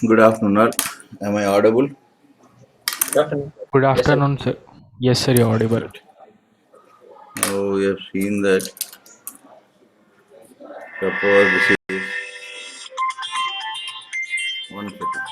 Good afternoon, all. Am I audible? Good afternoon. Good Yes, sir. afternoon, sir. Yes, sir, you're audible. Good. Now we have seen that suppose this is one second.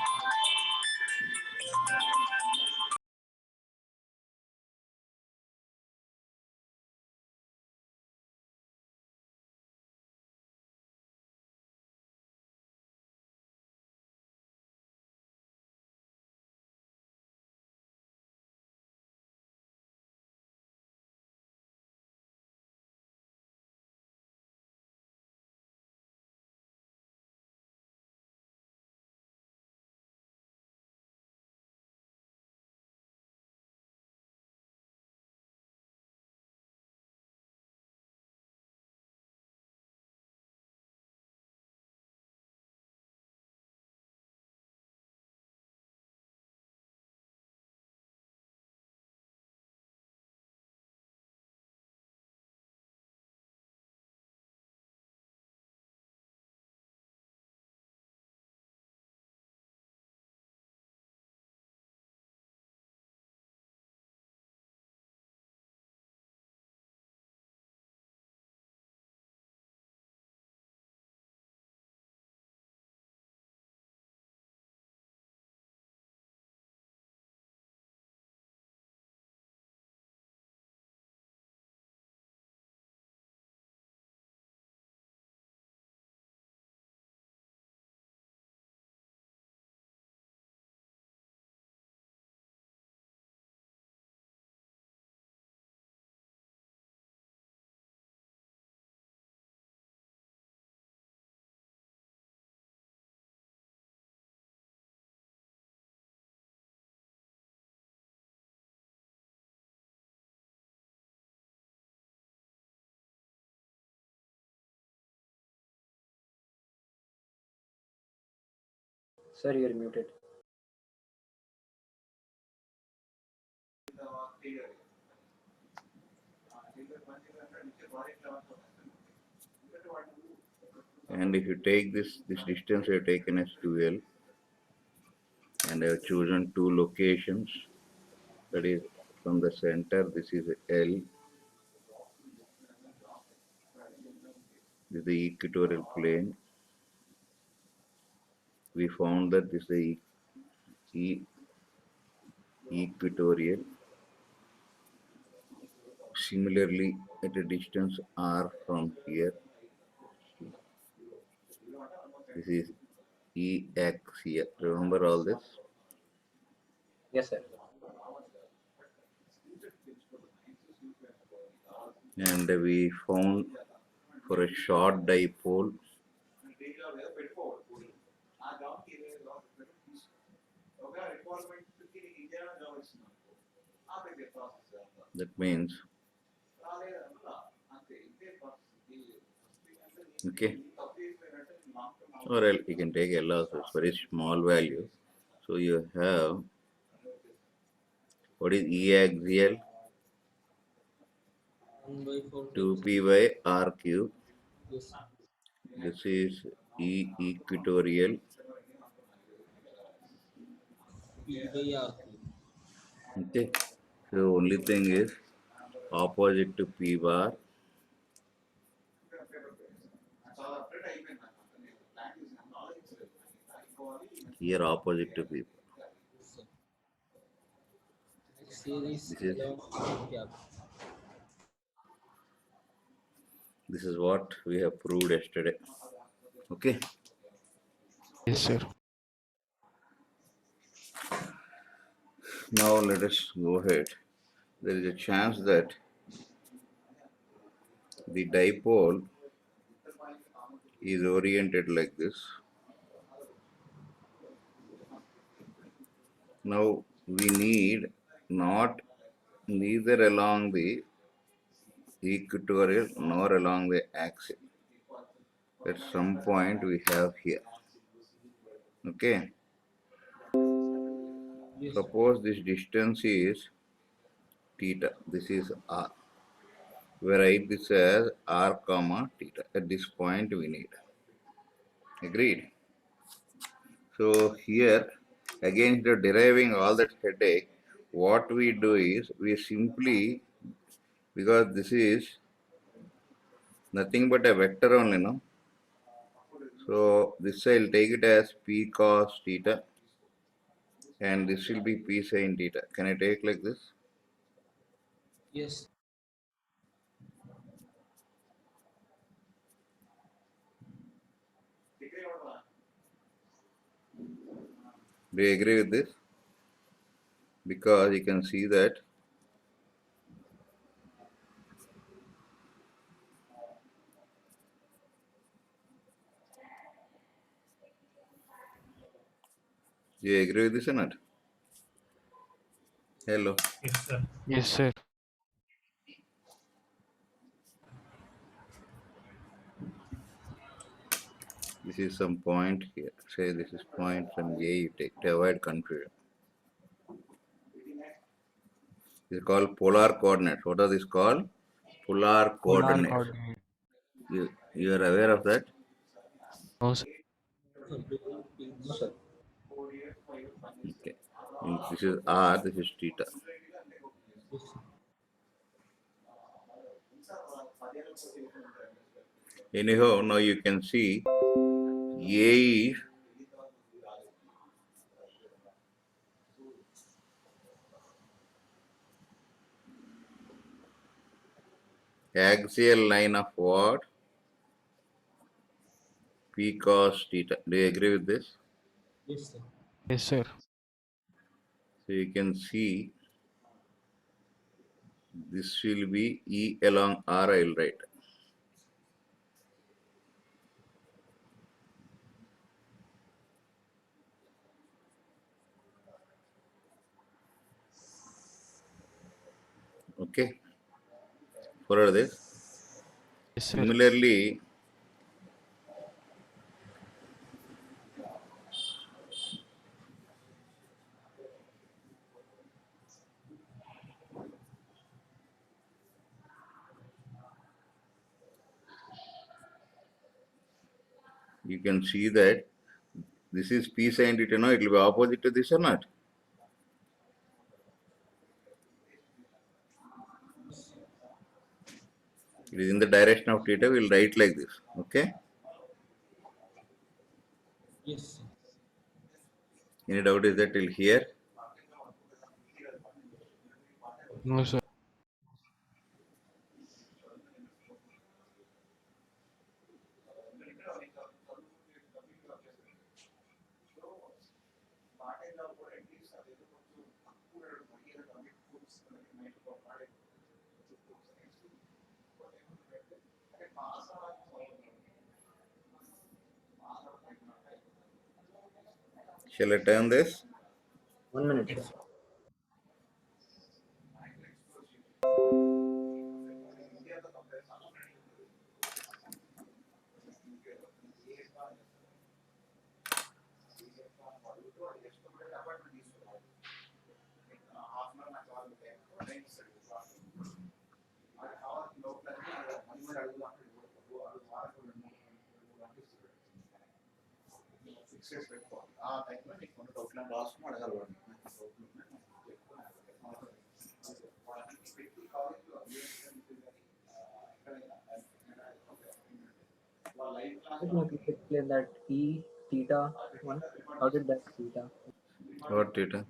Sir, you're muted. And if you take this distance you have taken as 2L, and I have chosen two locations, that is from the center, this is L, this is the equatorial plane. We found that this is the equatorial. Similarly, at a distance r from here, this is Ex here. Remember all this? Yes, sir. And we found for a short dipole, that means, okay, or else you can take L also, it's very small value. So you have, what is E axial? 2p by r cube. This is E equatorial. Okay. So only thing is opposite to P bar. Here opposite to P bar. This is this is what we have proved yesterday. Okay. Yes, sir. Now let us go ahead. There is a chance that the dipole is oriented like this. Now we need not neither along the equatorial nor along the axis. At some point we have here. Okay. Suppose this distance is theta. This is r. We write this as r comma theta. At this point we need. Agreed. So here again instead of deriving all that headache, what we do is we simply, because this is nothing but a vector only, no? So this I'll take it as p cos theta and this will be p sin theta. Can I take like this? Do you agree with this? Because you can see that do you agree with this or not? Hello. Yes, sir. This is some point here. Say this is point from A you take to avoid confusion. This is called polar coordinates. What are these called? Polar Polar coordinates. coordinate. You are aware of that? No, sir. No, sir. Okay. This is R, this is theta. Anyhow, now you can see A is axial line of what? P cos theta. Do you agree with this? Yes, sir. So you can see this will be E along R, I will write. Okay. Follow this. Yes, sir. Similarly, you can see that this is P sin theta. No, it will be opposite to this or not? It is in the direction of theta. We will write like this. Okay. Any doubt is that till here? No, sir. Shall I turn this? 1 minute, sir. Let me please explain that E theta one. How did that theta? What theta?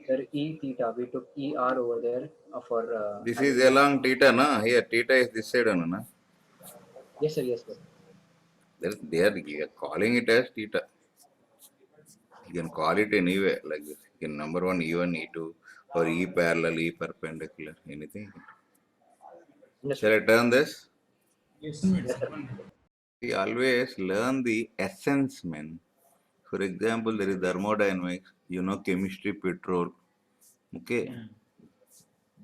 There E theta. We took ER over there for This is acceleration. along theta, na? Here, theta is this side, na? Yes, sir. Yes, sir. They are calling it as theta. You can call it anyway, like this. You can number one, E1, E2, or E parallel, E perpendicular, anything. Shall Understood, I sir. turn this? Yes, sir. We always learn the essence, man. For example, there is thermodynamics, you know, chemistry, petrol. Okay,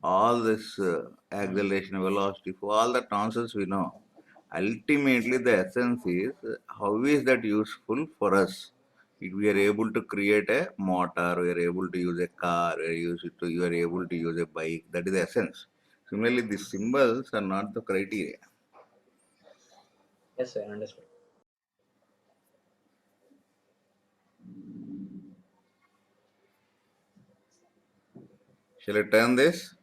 all this acceleration, velocity, for all the nonsense we know. Ultimately, the essence is how is that useful for us? If we are able to create a motor, we are able to use a car, you are able to use a bike. That is the essence. Similarly, the symbols are not the criteria. Yes, sir. Understood. Shall I turn this?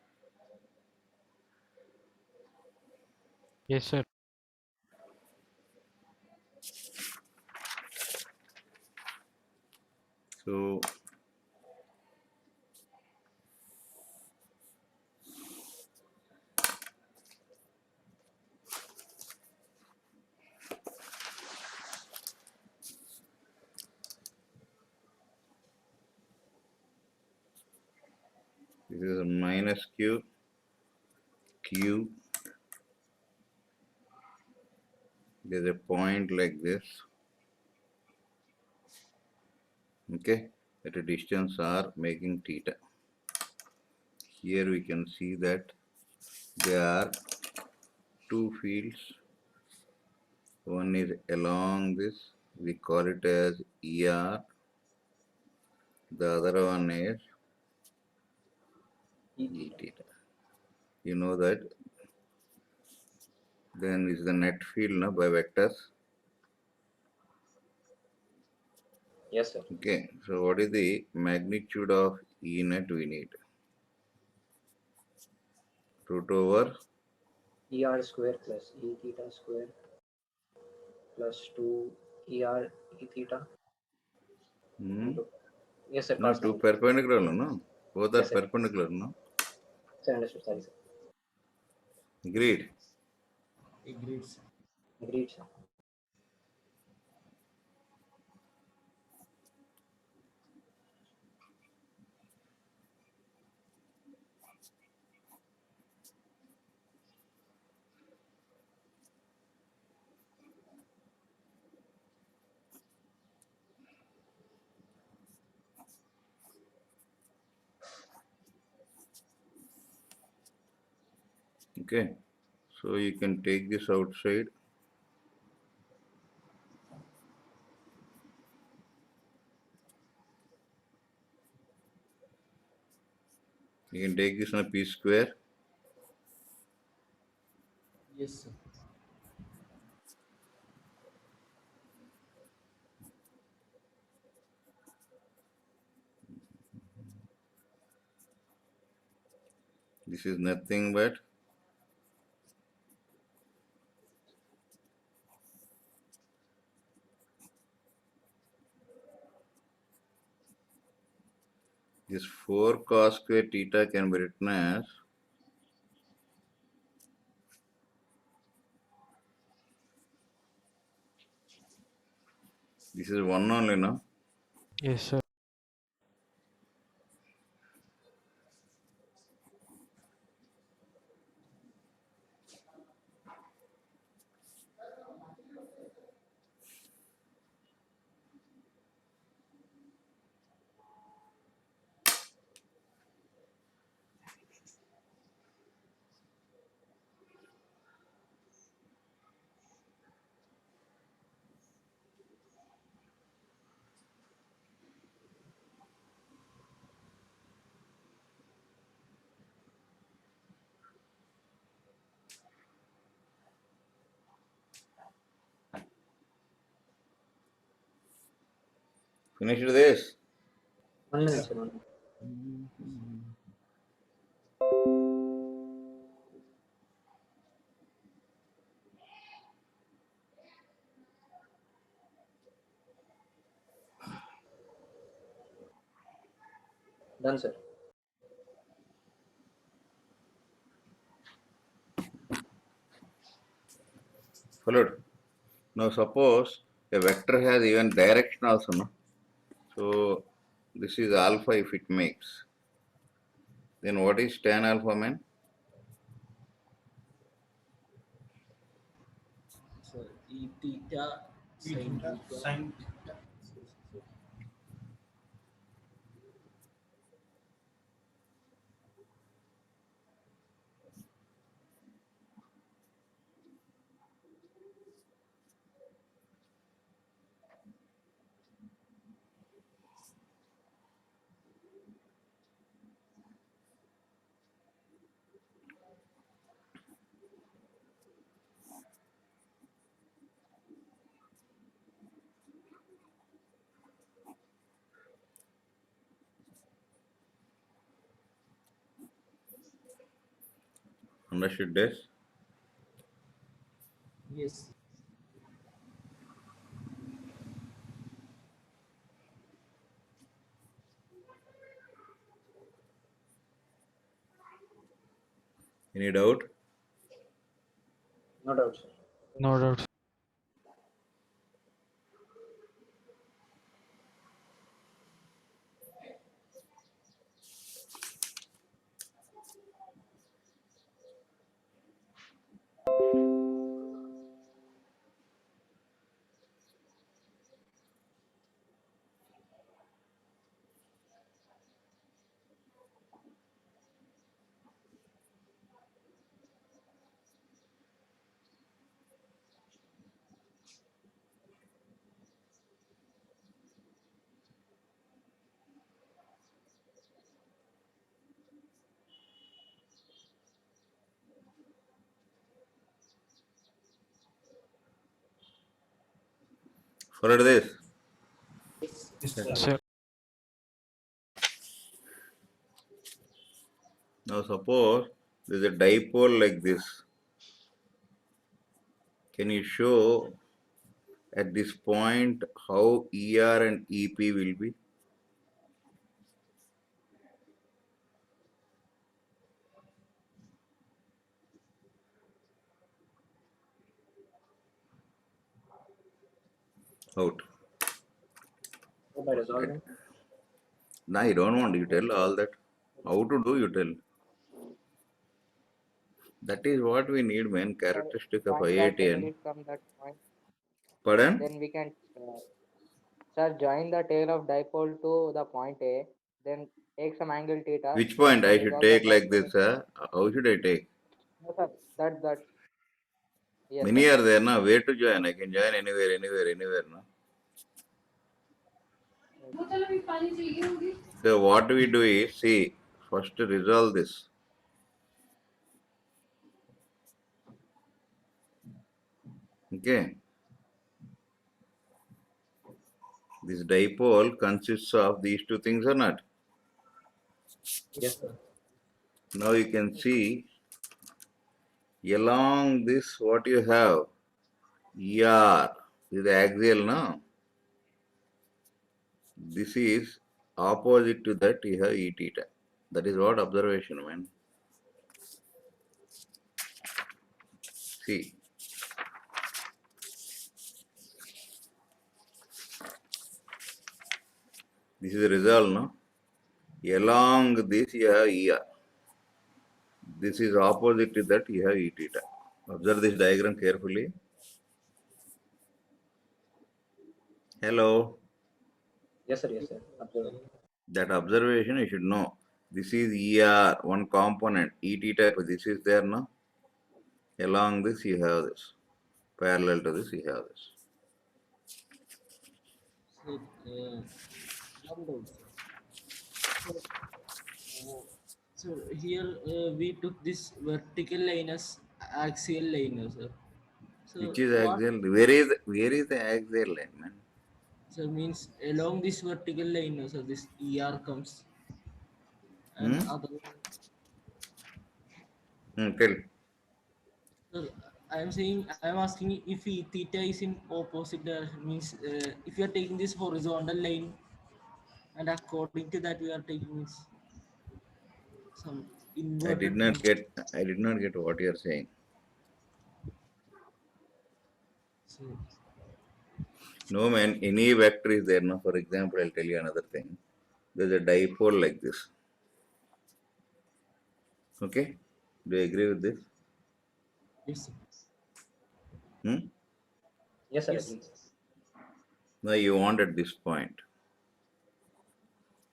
Yes, sir. So this is minus q, q. There's a point like this. Okay, at a distance r making theta. Here we can see that there are two fields. One is along this, we call it as ER. The other one is E E theta. theta. You know that. Then is the net field na, by vectors. Yes, sir. Okay, so what is the magnitude of E net we need? Root over ER square plus E theta square plus 2 ER E theta hmm, into. Yes, sir. no Cos two 90. perpendicular no. Both are Yes, sir. perpendicular no. Sir, understood. Sorry, sir. Agreed. Agreed, sir. Okay, so you can take this outside. You can take this on a p square. Yes, sir. This is nothing but this 4 cos square theta can be written as this is one only no. Yes, sir. Finish this. 1 minute, sir. 1 minute. Done, sir. Followed. Now suppose a vector has even direction also, no? So this is alpha if it makes. Then what is tan alpha mean? So E theta sin theta. Understood this? Yes. Any doubt? No doubt, sir. No doubt. Followed this? Yes, sir. Now suppose there is a dipole like this. Can you show at this point how ER and EP will be? Out. So by Right. resolving. Now I don't want you tell all that. How to do you tell? That is what we need, man. Sir, Characteristic of join that IITN. tail from that point. Pardon? Then we can, sir, join the tail of dipole to the point A. Then take some angle theta. Which Then we point can I should resolve the take like problem. this? How should I take? No, sir. That. Yes, Many sir. are there now. Where to join? I can join anywhere, anywhere, anywhere. No? Okay. So what we do is see first resolve this. Okay. This dipole consists of these two things or not? Yes, sir. Now you can see along this what you have ER is the axial now. This is opposite to that you have E theta. That is what observation man. See, this is the result no. Along this you have ER. This is opposite to that you have E theta. Observe this diagram carefully. Hello. Yes, sir. Yes, sir. Observing. That observation you should know. This is ER, one component, E theta, this is there now. Along this you have this. Parallel to this you have this. Sir, one doubt, sir. So, uh, so here we took this vertical line as axial line, sir. So Which is what, axial? Where is the axial line, man? sir, means along this vertical line, sir, this ER comes and Hmm? other. Tell. Sir, I am saying, I am asking if theta is in opposite direction, means if you are taking this horizontal line and according to that we are taking this. some I did inverted not point. get. I did not get what you are saying. So No man, any vector is there. Now, for example, I'll tell you another thing. There's a dipole like this. Okay? Do you agree with this? yes, sir. Hmm? Yes, sir, Yes, agree. Now you want at this point.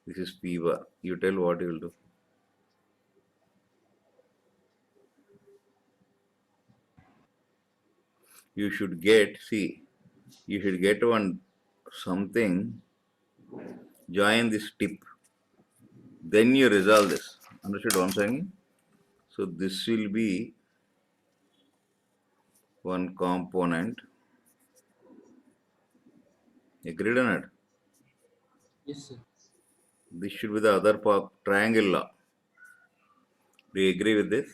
This is P bar. You tell what you will do. You should get, see, you should get one something, join this tip. Then you resolve this. Understood what I'm saying? So this will be one component. Agreed on it? yes, sir. This should be the other part, triangle law. Do you agree with this?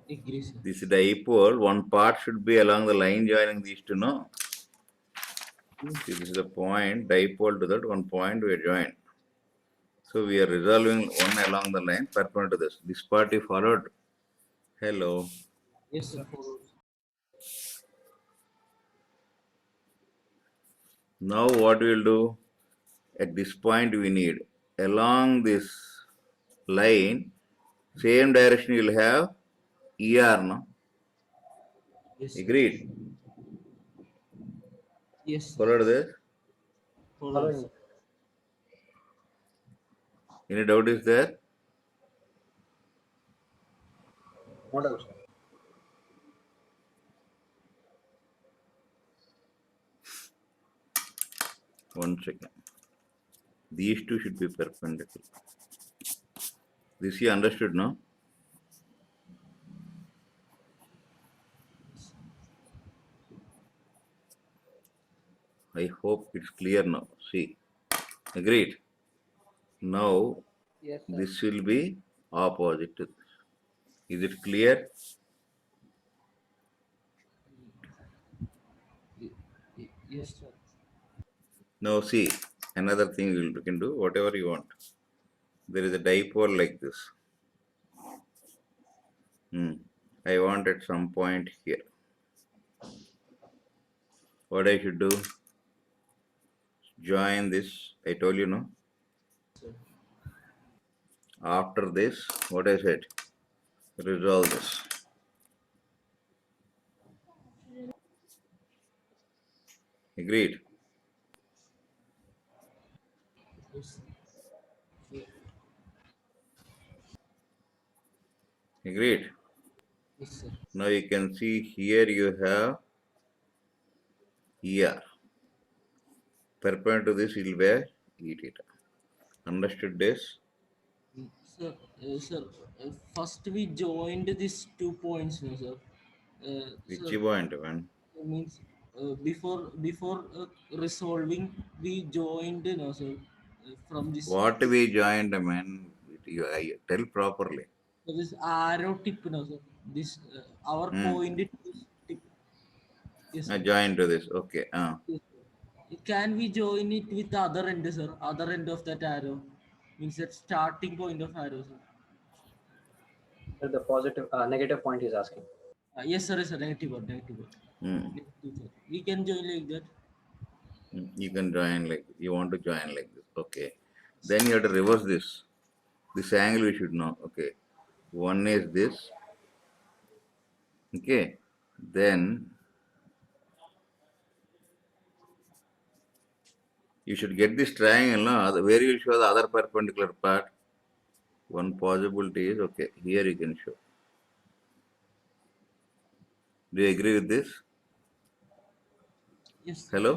Agree, sir. This dipole, one part should be along the line joining these two, no? Yes, See, this is the point, dipole to that one point we are joined. So we are resolving one along the line perpendicular to this. This part you followed. Hello. yes, sir. Follows. Now what we will do? At this point we need along this line, same direction you will have ER, no? Yes, sir. Agreed. Yes, sir. Followed this? Follows. Following. Any doubt is there? No doubt, sir. One second. These two should be perpendicular. This you understood, no? I hope it's clear now. See, agreed. Now Yes, sir. this will be opposite to this. Is it clear? Yes, sir. Now see, another thing you can do, whatever you want. There is a dipole like this. I want at some point here. What I should do? Join this. I told you, no? Sir. After this, what I said? Resolve this. Agreed? Yes, sir. Agreed? Yes, sir. Now you can see here you have ER. Perpendicular to this will be E theta. Understood this? Sir, sir, first we joined these 2 points, no, sir. Which Sir, point, man? means before resolving, we joined, no, sir, from this What we joined, man? I tell properly. this arrow tip, no, sir. This our Hmm. point is tip. Yes, I sir. joined to this. Okay. Yes, sir. Can we join it with the other end, sir? Other end of that arrow means that starting point of arrow, sir. Sir, the positive, negative point he's asking. Yes, sir. Yes, sir. Negative word. Negative word. Hmm. Negative, sir. We can join like that. You can join like you want to join like this. Okay. Then you have to reverse this. This angle we should know. Okay. One is this. Okay. Then you should get this triangle. No? Where you will show the other perpendicular part. One possibility is okay. Here you can show. Do you agree with this? Yes, sir. Hello?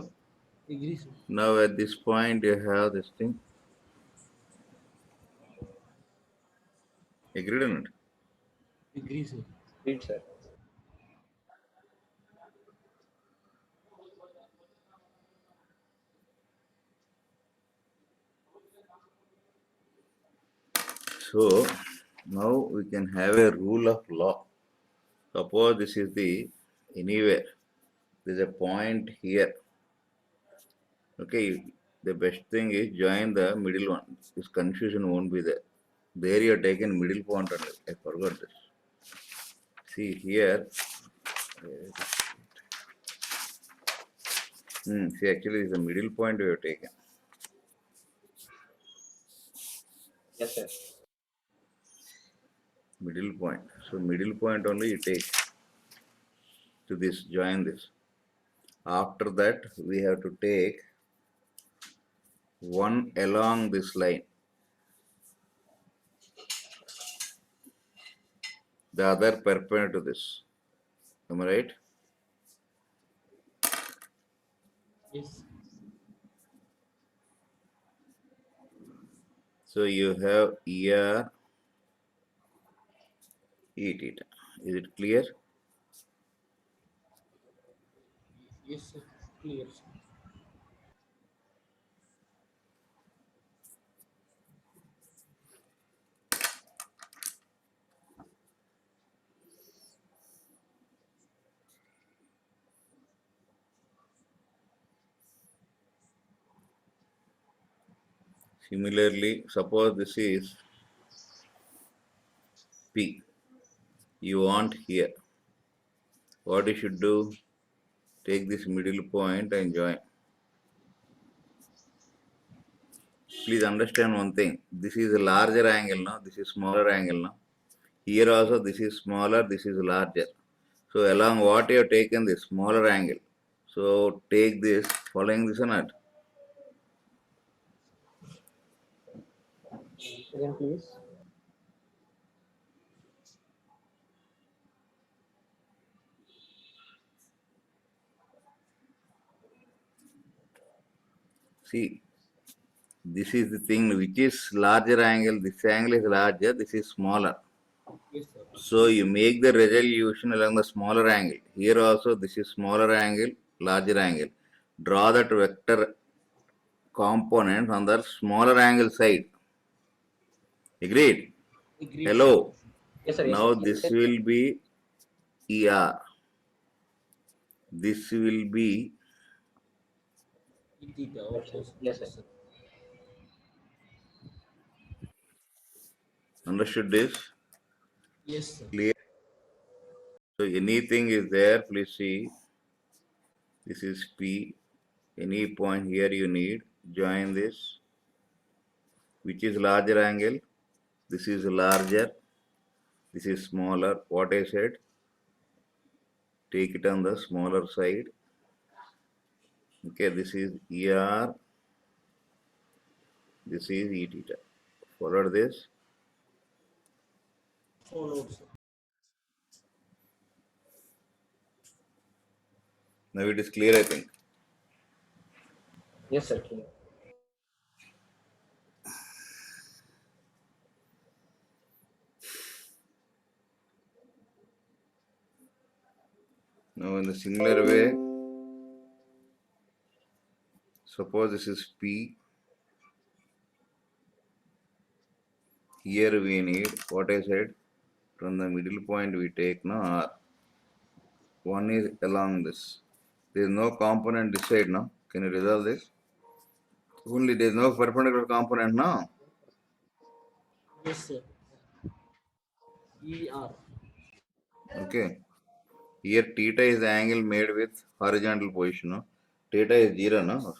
Agree, sir. Now at this point you have this thing. Agreed on it? Agree, sir. Read, sir. So now we can have a rule of law. Suppose this is the anywhere. There's a point here. Okay, the best thing is join the middle one. This confusion won't be there. There you have taken middle point only. I forgot this. See here. See, actually, it's the middle point we have taken. Yes, sir. Middle point. So middle point only you take to this, join this. After that, we have to take one along this line. The other perpendicular to this. Am I right? Yes. So you have ER, E theta. Is it clear? Yes, sir. Clear, sir. Similarly, suppose this is P. You want here. What you should do? Take this middle point and join. Please understand one thing. This is a larger angle now. This is smaller angle now. Here also this is smaller. This is larger. So along what you have taken this smaller angle. So take this, following this or not. Once again, please. See, this is the thing which is larger angle. This angle is larger. This is smaller. Yes, sir. So you make the resolution along the smaller angle. Here also this is smaller angle, larger angle. Draw that vector component on the smaller angle side. Agreed? Agreed, sir. Hello. Yes, sir. Yes, Now sir. this will be ER. This will be, E theta, Left side. opposite. Yes, sir. Yes, sir. understood this? Yes, sir. Clear? So anything is there, please see. This is P. Any point here you need, join this. Which is larger angle? This is larger. This is smaller. What I said? Take it on the smaller side. Okay, this is ER. This is E theta. Follow this. Followed, sir. Now it is clear, I think. Yes, sir. Clear. Now in the similar way, suppose this is P. Here we need what I said. From the middle point we take now R. One is along this. There is no component this side now. Can you resolve this? Only there is no perpendicular component now. Yes, sir. ER. Okay. Here theta is the angle made with horizontal position. No? Theta is 0. No?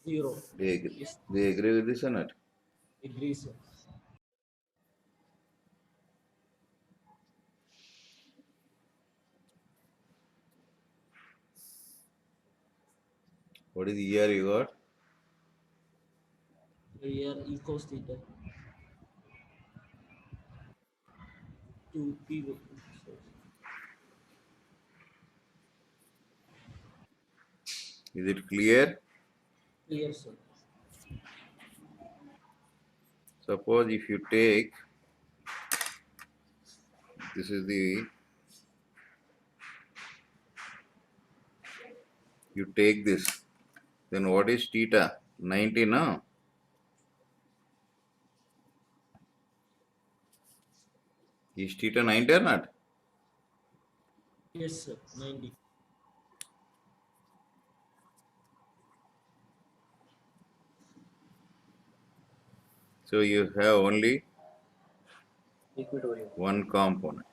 0. They agree. Yes, They agree with this or not? agree, sir. What is the ER you got? ER equals theta to P. Sorry. Is it clear? Clear, sir. Suppose if you take, this is the, you take this, then what is theta? 90 now. Is theta 90 or not? Yes, sir. 90. So you have only Equatorial. One component.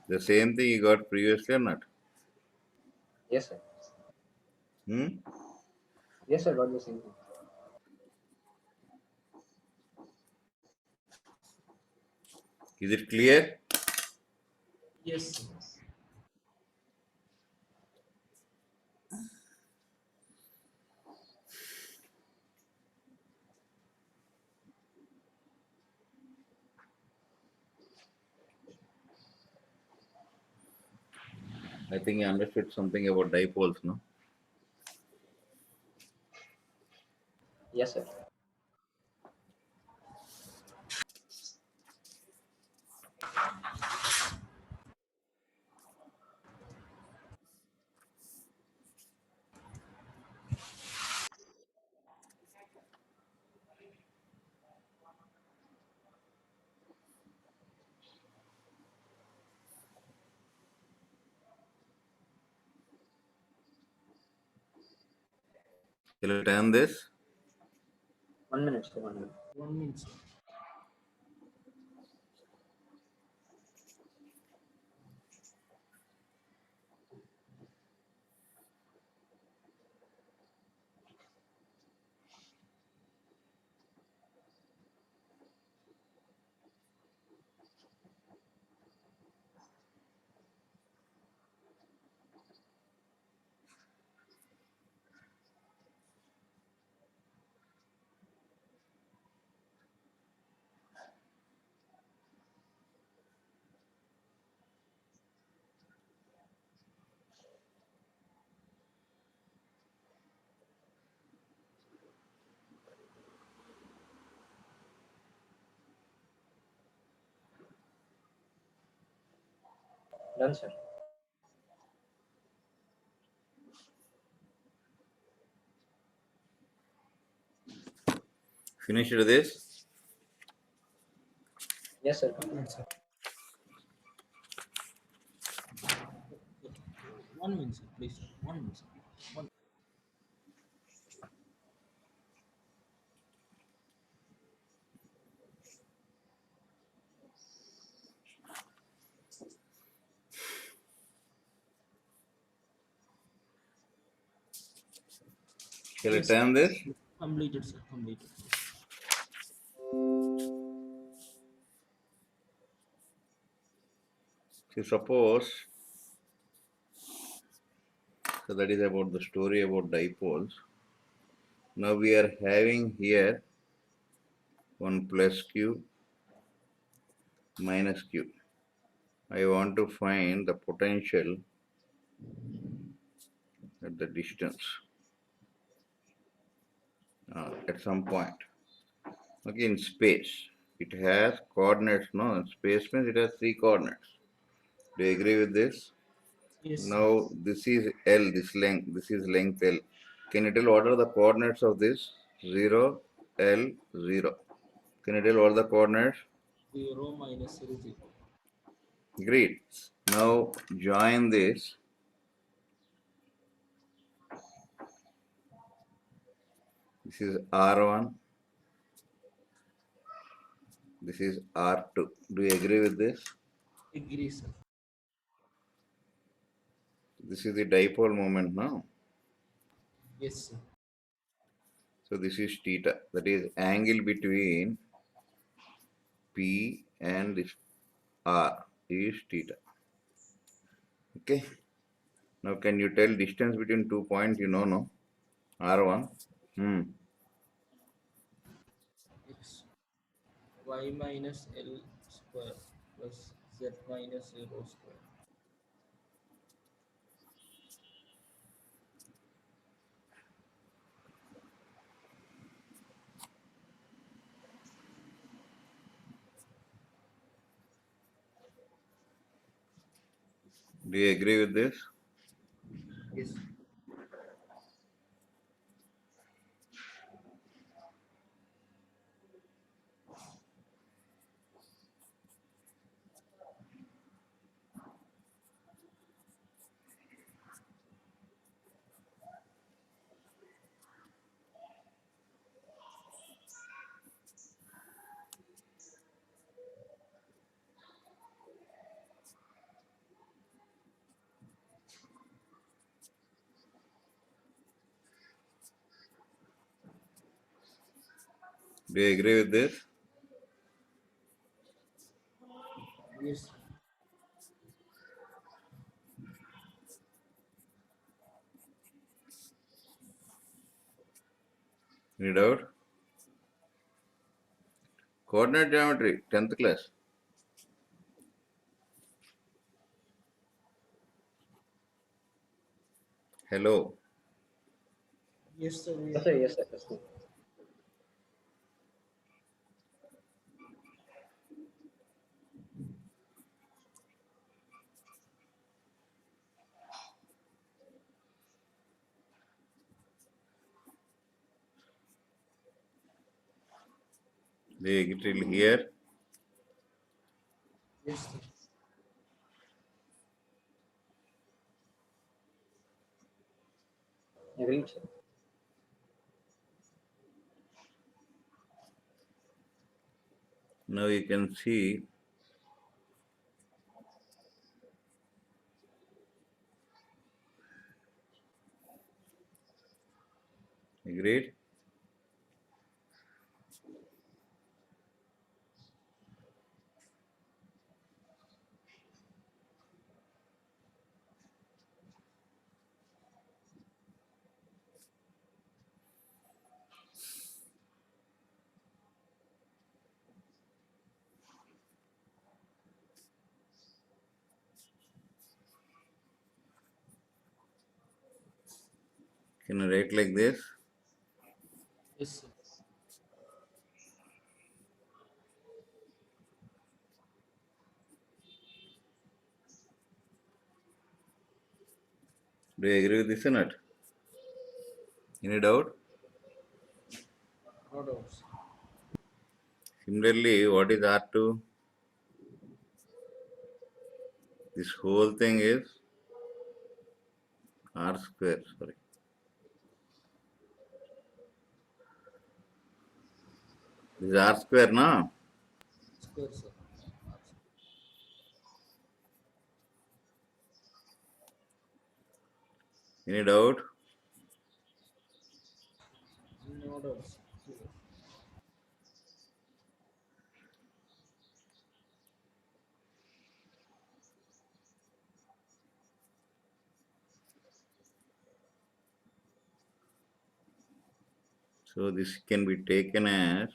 The same thing you got previously or not? Yes, sir. Hmm? Yes, sir. Got the same thing. Is it clear? Yes, sir. I think you understood something about dipoles, no? Yes, sir. Shall I turn this? 1 minute, sir. 1 minute. 1 minute, sir. Done, sir. Finished this? Yes, sir. 1 minute, sir. 1 minute, sir. Please, sir. 1 minute, sir. One. Shall I Yes, sir. turn this? Completed, sir. Completed. See, suppose, so that is about the story about dipoles. Now we are having here 1 plus q minus q. I want to find the potential at the distance at some point. Okay, in space. It has coordinates, no? In space means it has 3 coordinates. Do you agree with this? Yes, sir. Now this is L, this is length L. Can you tell what are the coordinates of this? 0, L, 0. Can you tell what are the coordinates? 0 minus 0, 0. Great. Now join this. This is R1. This is R2. Do you agree with this? Agree, sir. This is the dipole moment now. Yes, sir. So this is theta. That is angle between P and this R is theta. Okay. Now can you tell distance between 2 points? You know, no? R1. Hmm. X y minus L square plus z minus 0 square. Do you agree with this? Yes. Do you agree with this? Yes. Any doubt? Coordinate geometry, 10th class. Hello. Yes, sir. We Yes, are. sir. Yes, sir. Yes, sir. Do you agree till here? Yes, sir. Agreed, sir. Now you can see. Agreed? Can I write like this? Yes, sir. Do you agree with this or not? Any doubt? No doubts. Similarly, what is R2? This whole thing is R square. Sorry. This is R square, na? Square, sir. Any doubt? No doubts. So this can be taken as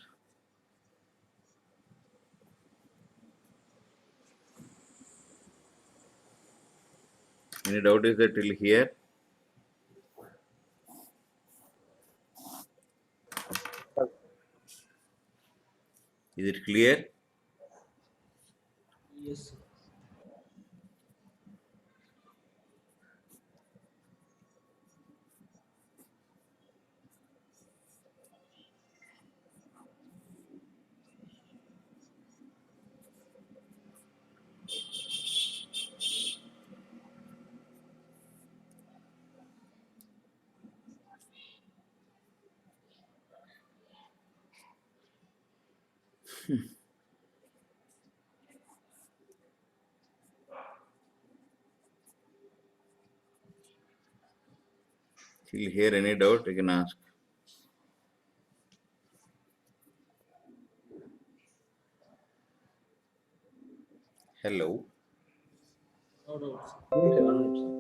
any doubt is that till here? Is it clear? Yes, sir. Till here, any doubt you can ask. Hello. No doubts. Agreed, sir. 100%.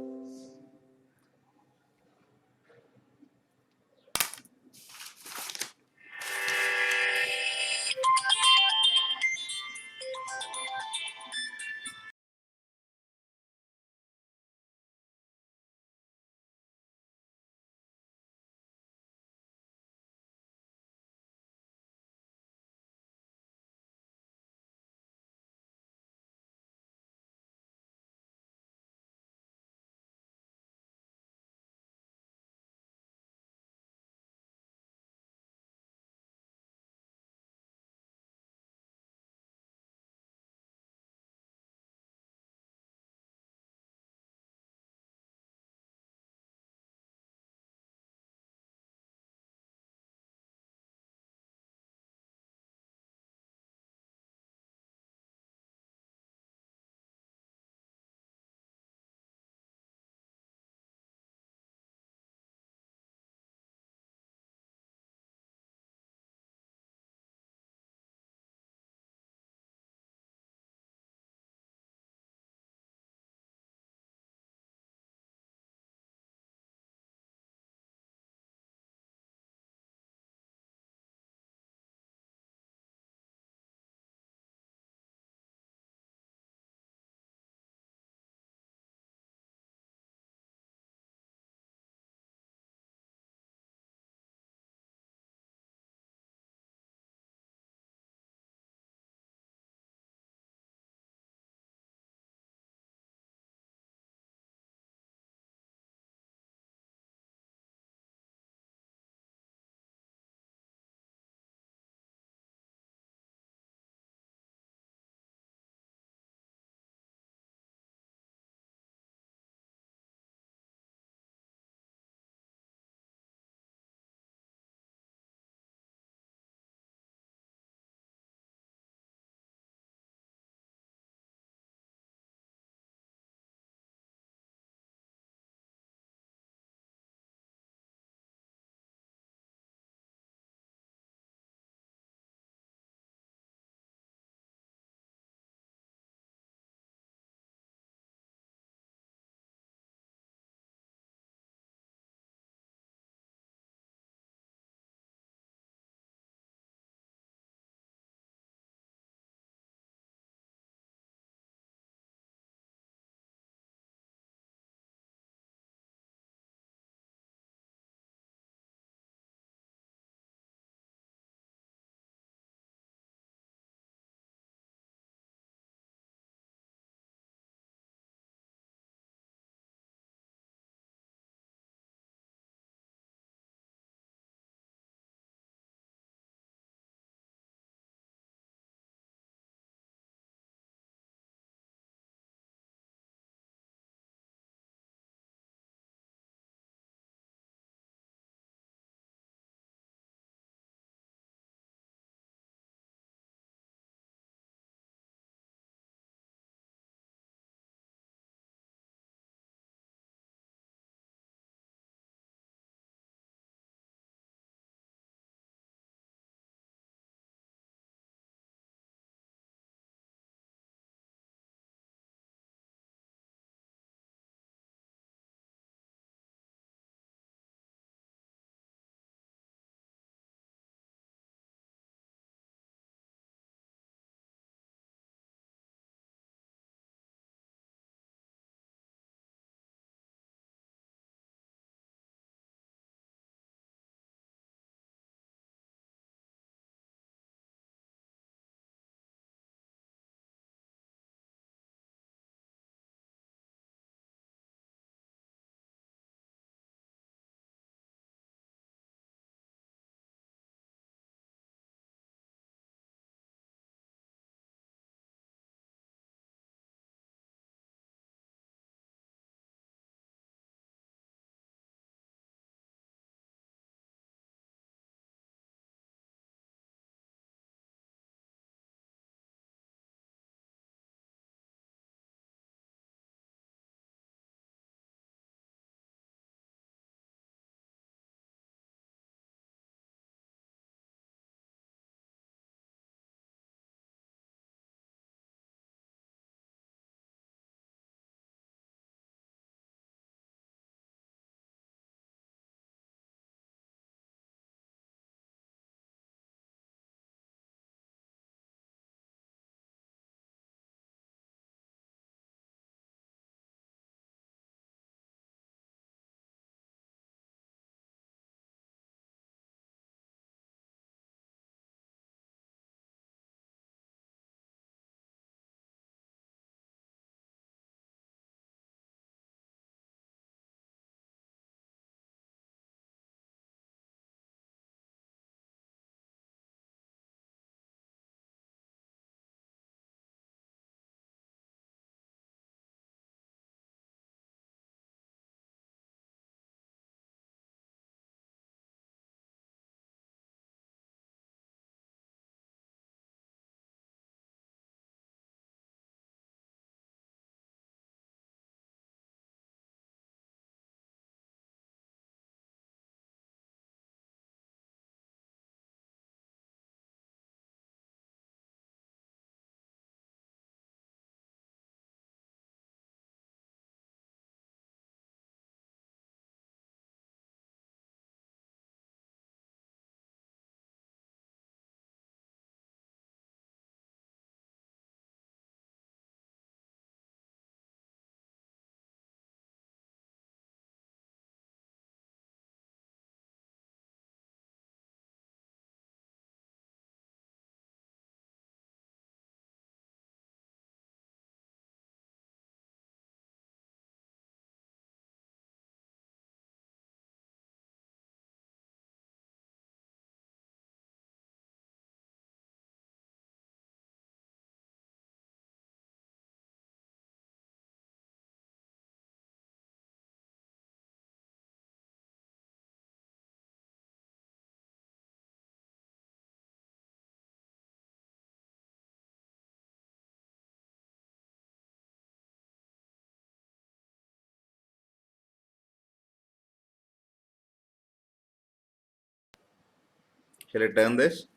Shall I turn this?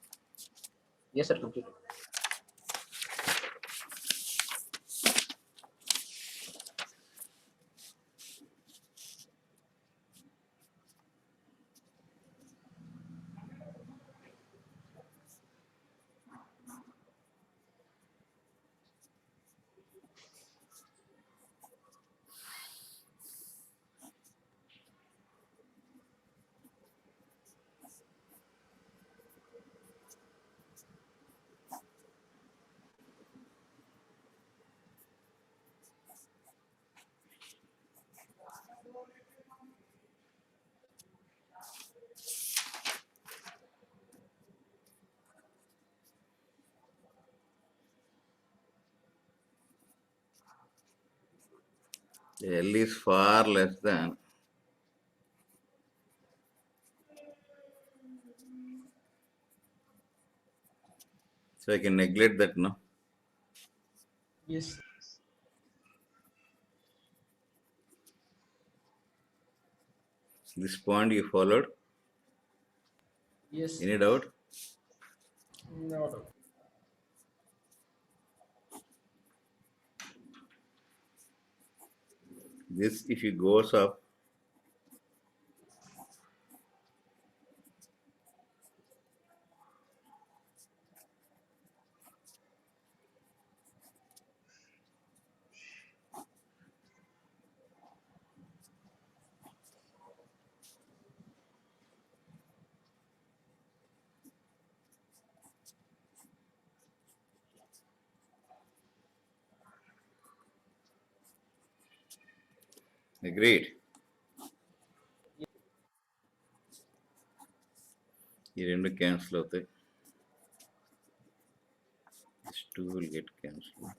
Yes, sir, completed. L is far less than. So I can neglect that, no? Yes. This point you followed. Yes. Any doubt? No doubt. This, if it goes up, agreed. ఈ రెండు cancel అవుతాయి. This 2 will get cancelled.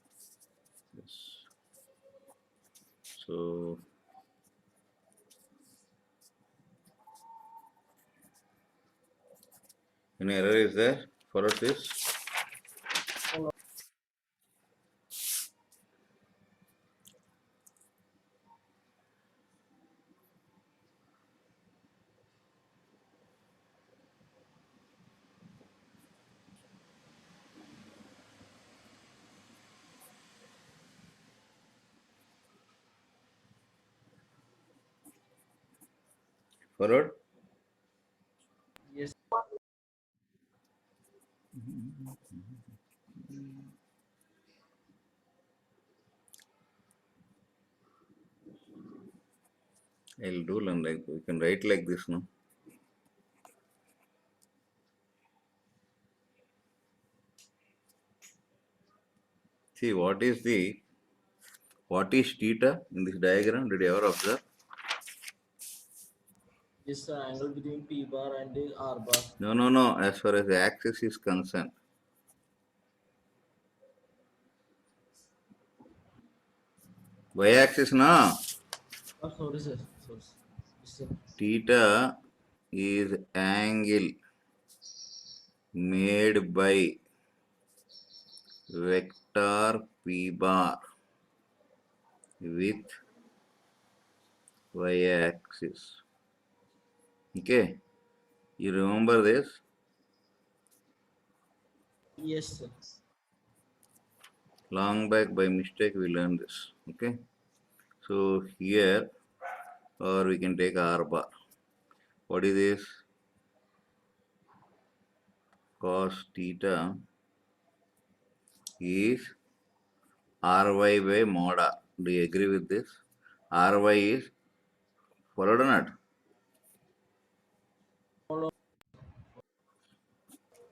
Yes. So any error is there? Follow this. Followed? Yes. I'll do like we can write like this, no? See what is theta in this diagram? Did you ever observe? Yes, the angle between P bar and R bar. No. As far as the axis is concerned, y-axis, na? Oh, sorry, sir. Sorry. Yes, sir. Theta is angle made by vector p bar with y-axis. Okay, you remember this? Yes, sir. Long back by mistake we learned this. Okay, so here, or we can take r bar. What is this? Cos theta is ry by mod r. Do you agree with this? Ry is followed or not? Follow.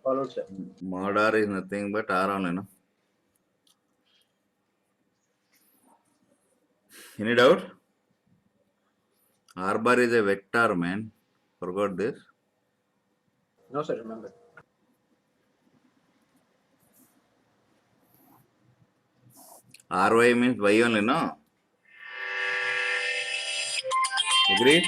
Followed, sir. Mod r is nothing but r only, no? Any doubt? R bar is a vector, man. Forgot this. No, sir, remember. Ry means y only, no? Agree?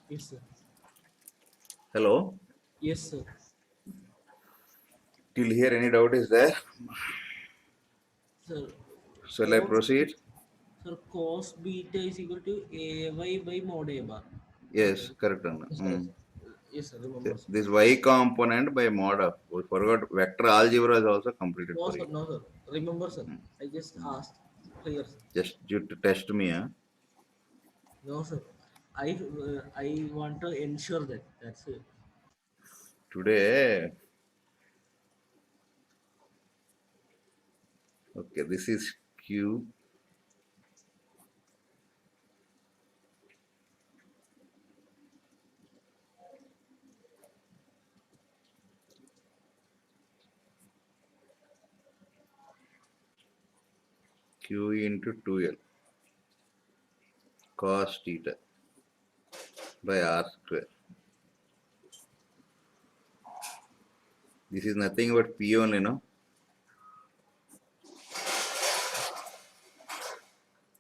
Yes, sir. Hello? Yes, sir. Till here any doubt is there? Sir, Shall I cos, proceed? sir, cos beta is equal to ay by mod a bar. Correct. Yes, correct. Anna. Yes, sir. Yes, sir. Remember, sir. This y component by mod of, we forgot vector algebra is also completed No, for sir. you. No, sir. Remember, sir. I just asked. Clear, sir. Just you to test me. Huh? No, sir. I want to ensure that. That's it. Today, okay, this is Q. Q into 2L cos theta by R square. This is nothing but P only, no?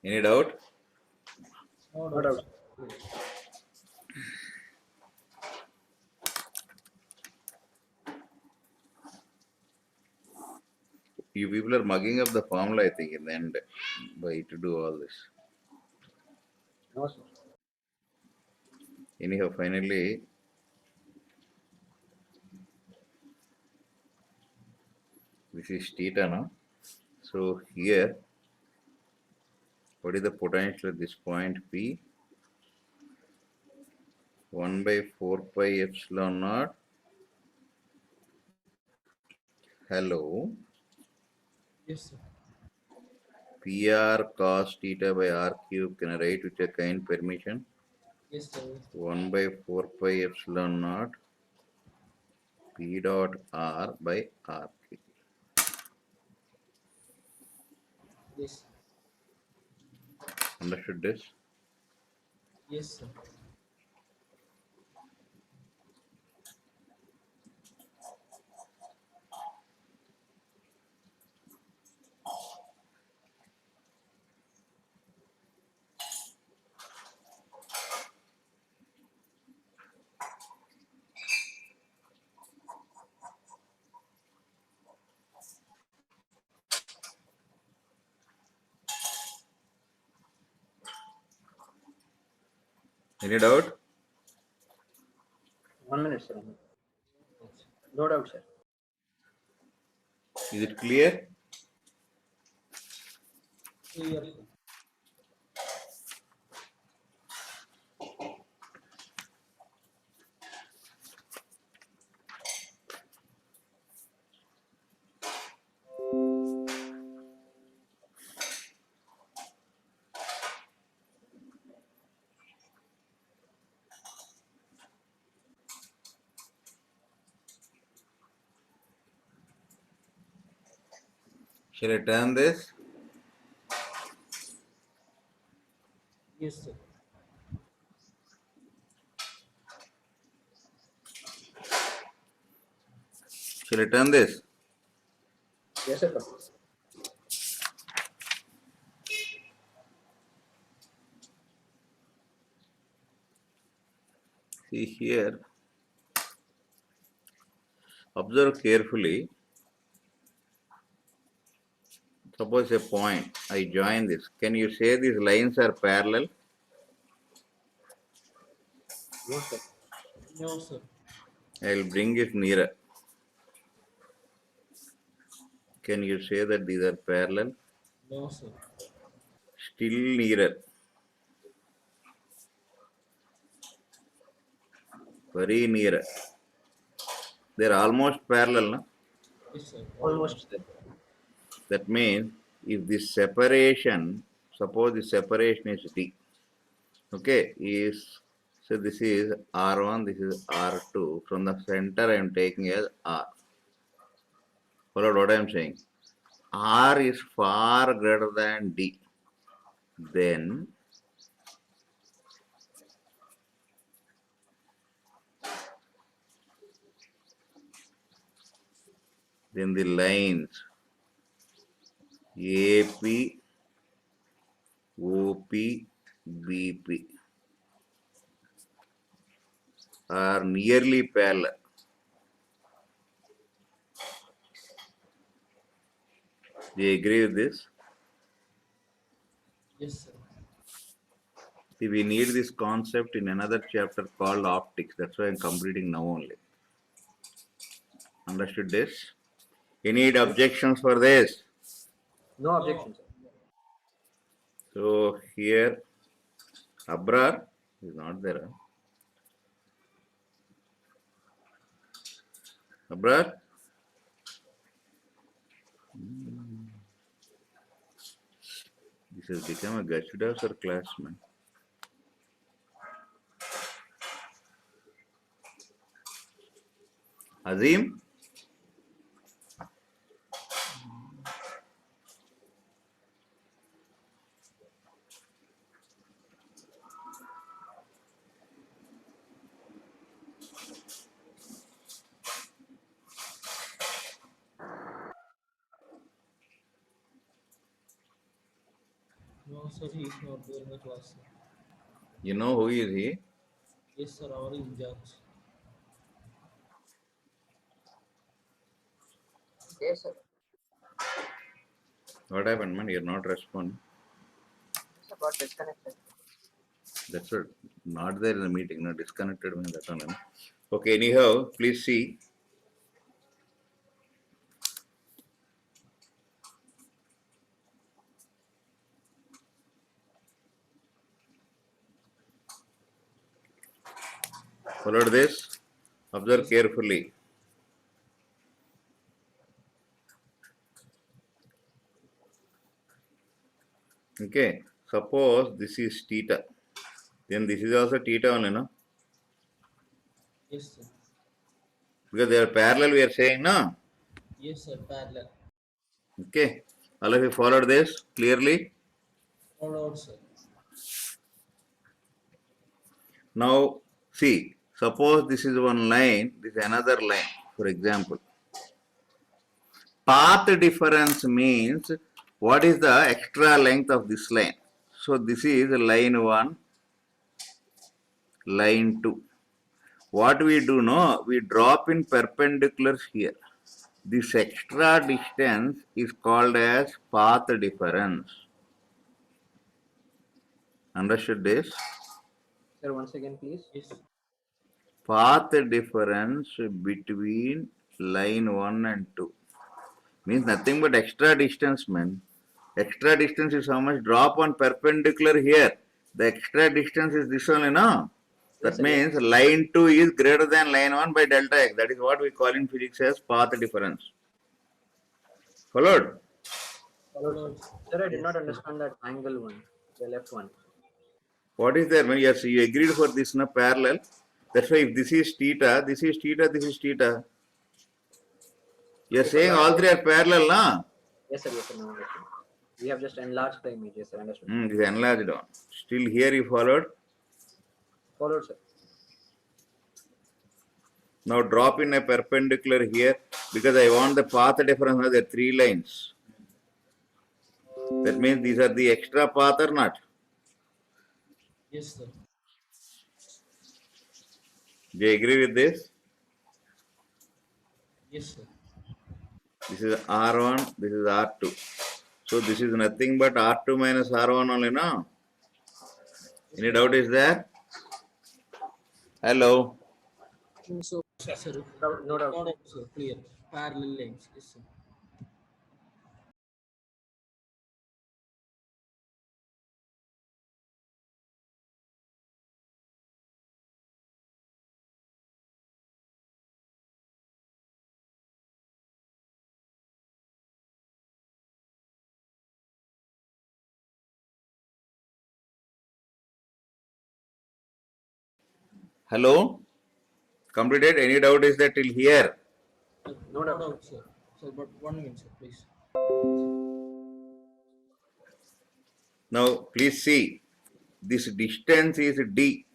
Any doubt? No No doubt, doubt. sir. Clear. You people are mugging up the formula, I think, in the end, by to do all this. No, sir. Anyhow, finally, this is theta, no? So here, what is the potential at this point? P 1 by 4 pi epsilon naught. Hello. Yes, sir. PR cos theta by R cube, can I write with a kind permission? Yes, sir. 1 by 4 pi epsilon naught P dot R by R cube. Yes. Understood this? Yes, sir. Any doubt? 1 minute, sir. No doubt, sir. Is it clear? Clear, sir. Shall I turn this? Yes, sir. Shall I turn this? Yes, sir. See here, observe carefully. Suppose a point, I join this. Can you say these lines are parallel? No, sir. No, sir. I will bring it nearer. Can you say that these are parallel? No, sir. Still nearer. Very nearer. They are almost parallel. No? Yes, sir. Almost, Almost. sir. That means if this separation, suppose the separation is D, okay, is so this is R1, this is R2. From the center, I am taking as R. Follow what I am saying? R is far greater than D. Then the lines AP, OP, BP. are nearly parallel. Do you agree with this? Yes, sir. See, we need this concept in another chapter called optics. That's why I'm completing now only. Understood this? Any Yes. objections for this? No No. objection, sir. So here, Abrar is not there. Huh? Abrar? This has become a Gachudas or classman. Azim? No, sir, he is not there in the class, sir. You know who is he? Yes, sir, our in charge. Yes, sir. What happened, man? You're not responding. Yes, sir, got disconnected. That's what. Not there in the meeting. No, disconnected means that one. Okay, anyhow, please see. Follow this. Observe Yes, sir. carefully. Okay. Suppose this is theta. Then this is also theta only, no? Yes, sir. Because they are parallel, we are saying, no? Yes, sir, parallel. Okay. All of you followed this clearly? All out, sir. Now, see. Suppose this is one line, this is another line, for example. Path difference means what is the extra length of this line. So this is line 1, line 2. What we do now, we drop in perpendiculars here. This extra distance is called as path difference. Understood this? Sir, once again, please. Yes. Path difference between line 1 and 2 means nothing but extra distance, man. Extra distance is how much drop on perpendicular here. The extra distance is this only, no? Yes, That sir. Yes, means sir. line 2 is greater than line 1 by delta x. That is what we call in physics as path difference. Followed? Followed, All sir. out, sir. Sir, I did Yes, not sir. understand that angle one, the left one. What is there? When yes, you agreed for this no parallel. That's why if this is theta, this is theta, this is theta. You are Okay, sir. saying Got all it. three are parallel, na? Yes, sir. Yes, sir. Now understood. We have just enlarged the image. Yes, sir. Understood. This is enlarged on. Still here you followed. Followed, sir. Now drop in a perpendicular here because I want the path difference. Now there are three lines. That means these are the extra path or not? Yes, sir. Do you agree with this? Yes, sir. This is R1, this is R2. So this is nothing but R2 minus R1 only, no? Yes, Any sir. doubt is there? Hello? So, sir, No doubt, no sir. doubt, sir. Clear. Parallel lines. Yes, sir. Hello? Completed? Any doubt is there till here? No No doubt, sir. doubt, sir. Sir, but 1 minute, sir, please. Now please see. This distance is D.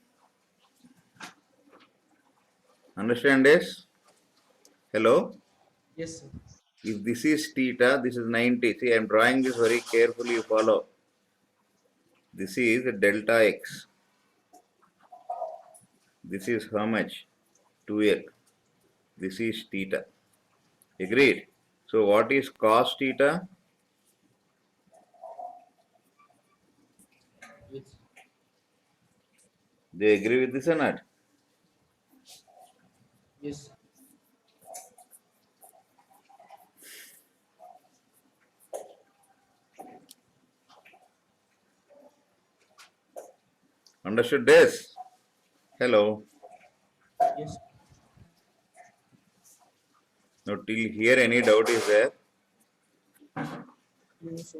Understand this? Hello? Yes, sir. If this is theta, this is 90. See, I am drawing this very carefully, you follow. This is delta x. This is how much? 2L. This is theta. Agreed? So what is cos theta? Yes. They agree with this or not? Yes. Understood this? Hello. Yes. Now till here any doubt is there? No, sir.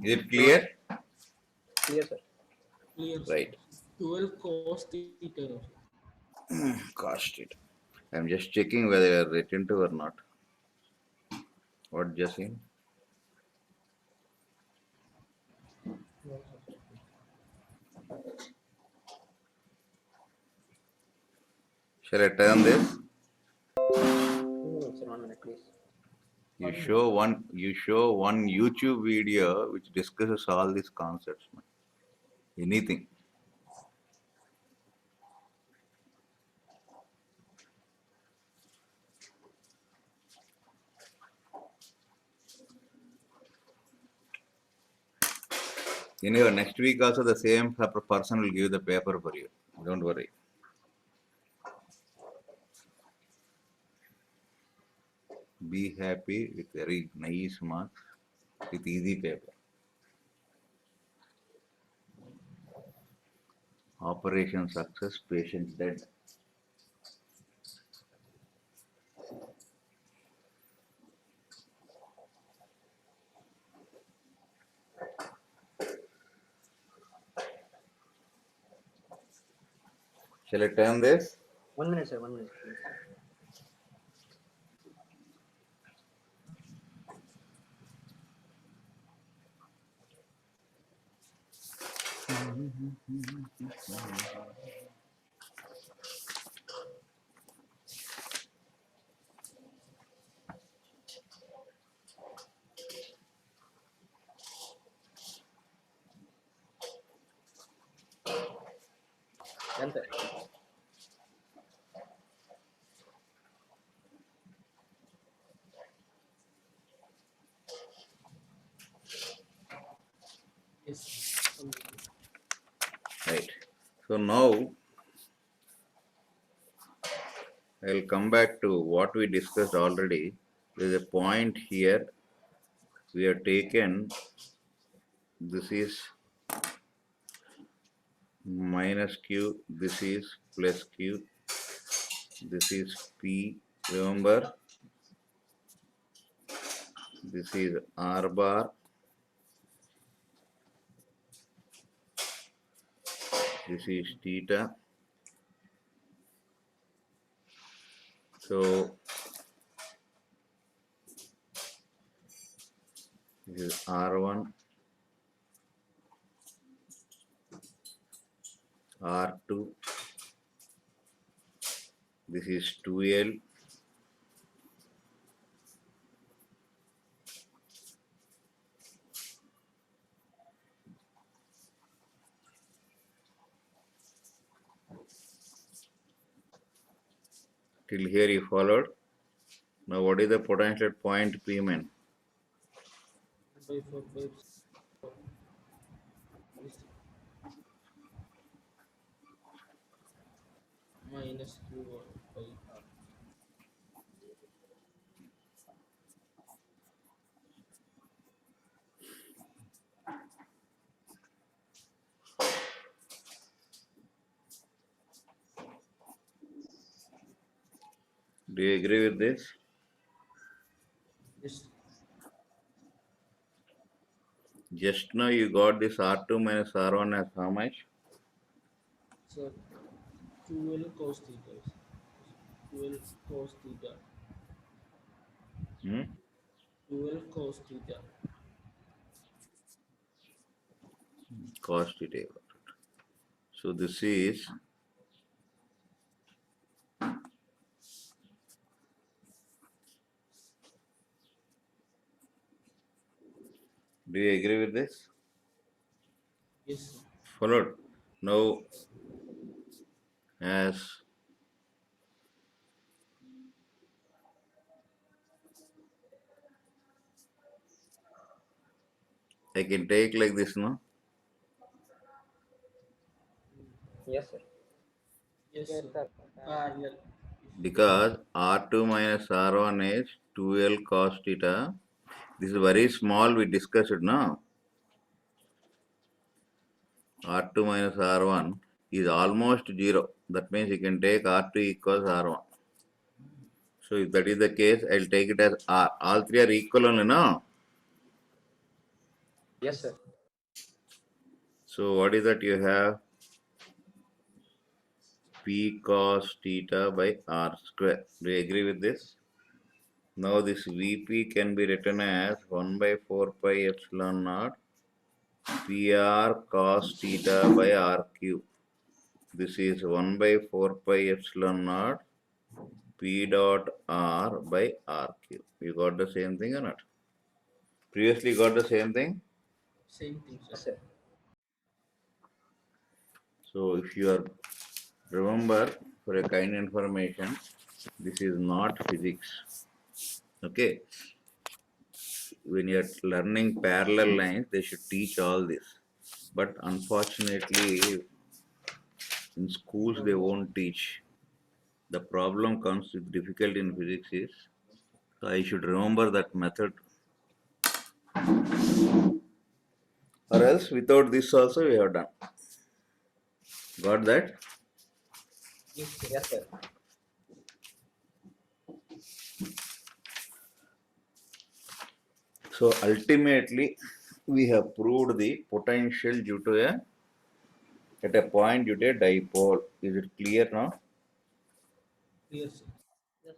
Is it clear? Clear, sir. Clear, sir. Right. 12 cos theta, no, sir. Cost it. I'm just checking whether you are written to or not. What just in? No, sir. Shall I turn this? 2 minutes, sir. 1 minute, please. You show one YouTube video which discusses all these concepts. Anything. Anyway, next week also the same person will give the paper for you. Don't worry. Be happy with very nice marks with easy paper. Operation success, patient dead. Shall I turn this? 1 minute, sir. 1 minute, please. Done, sir. Yes. Right. So now I'll come back to what we discussed already. There is a point here. We have taken this is minus q, this is plus q, this is p. Remember, this is r bar, this is theta. So this is r1, r2, this is 2l, till here you followed. Now what is the potential at point P min? By 4 by yes. Minus q by r. Do you agree with this? Yes. Just now you got this r2 minus r1 as how much? Sir, 12 cos theta. 12 cos theta. Hmm? 12 cos theta. Cos theta. So this is do you agree with this? Yes, sir. Followed. Now as I can take like this, no? Yes, sir. Yes, Yes, sir. sir. Parallel. Because R2 minus R1 is 2L cos theta. This is very small, we discussed it now. R2 minus R1 is almost 0. That means you can take R2 equals R1. So if that is the case, I'll take it as R. All three are equal only, no? Yes, sir. So what is that you have? P cos theta by R square. Do you agree with this? Now this Vp can be written as 1 by 4 pi epsilon naught PR cos theta by R cube. This is 1 by 4 pi epsilon naught P dot R by R cube. You got the same thing or not? Previously got the same thing? Same thing, sir. Yes, sir. So if you are remember for a kind information, this is not physics. Okay. When you are learning parallel lines, they should teach all this. But unfortunately, in schools they won't teach. The problem comes with difficulty in physics is I should remember that method, or else without this also we have done. Got that? Yes, sir. Yes, sir. So ultimately, we have proved the potential due to a at a point due to a dipole. Is it clear now? Clear, sir. Yes,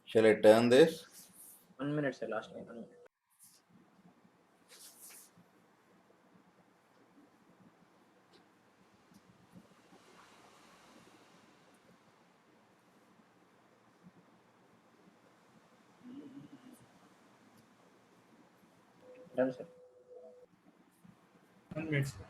Shall I turn this? 1 minute, sir. Last one. 1 minute. Done, sir. 1 minute, sir.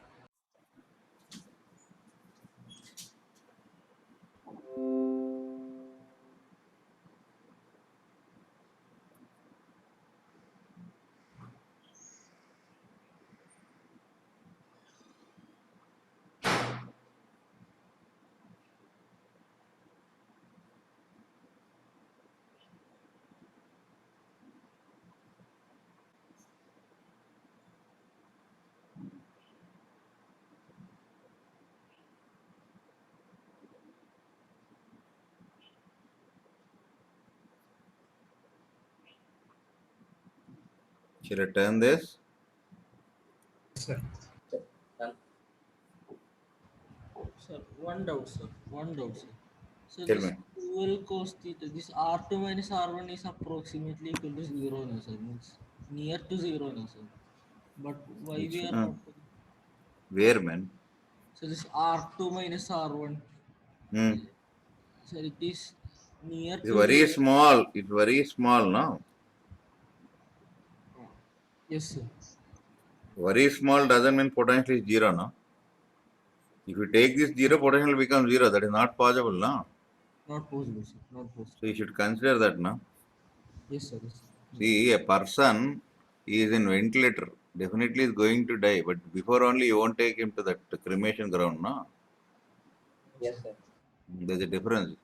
Shall I turn this? Sir. Sir. Done. Sir, one doubt, sir. One doubt, sir. So Tell this me. 12 cos theta, this R2 minus R1 is approximately equal to 0 now, sir. Means near to 0 now, sir. But why Which we are not? where man? So this R2 minus R1, Hmm. sir, it is near It's to very 0. small. It's very small now. Oh, yes, sir. Very small doesn't mean potential is zero, no? If you take this zero, potential becomes zero. That is not possible, no? Not possible, sir. Not possible. So you should consider that, no? Yes, sir. Yes, sir. See, a person is in ventilator. Definitely is going to die, but before only you won't take him to that cremation ground, no? Yes, sir. There's a difference.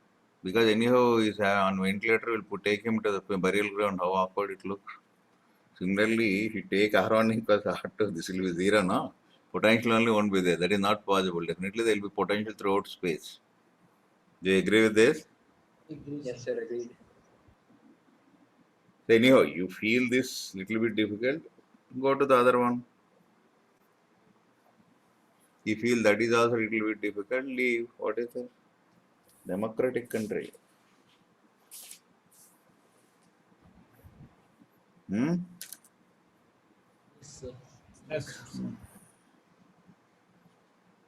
Because anyhow, is on ventilator, will put take him to the burial ground. How awkward it looks. Similarly, if you take R1 equals R2, this will be zero, no? Potential only won't be there. That is not possible. Definitely there will be potential throughout space. Do you agree with this? Agree, sir. Yes, sir. Agreed. So anyhow, you feel this little bit difficult, go to the other one. You feel that is also little bit difficult, leave. What is it? Democratic country. Hmm? Yes, sir. Yes, sir.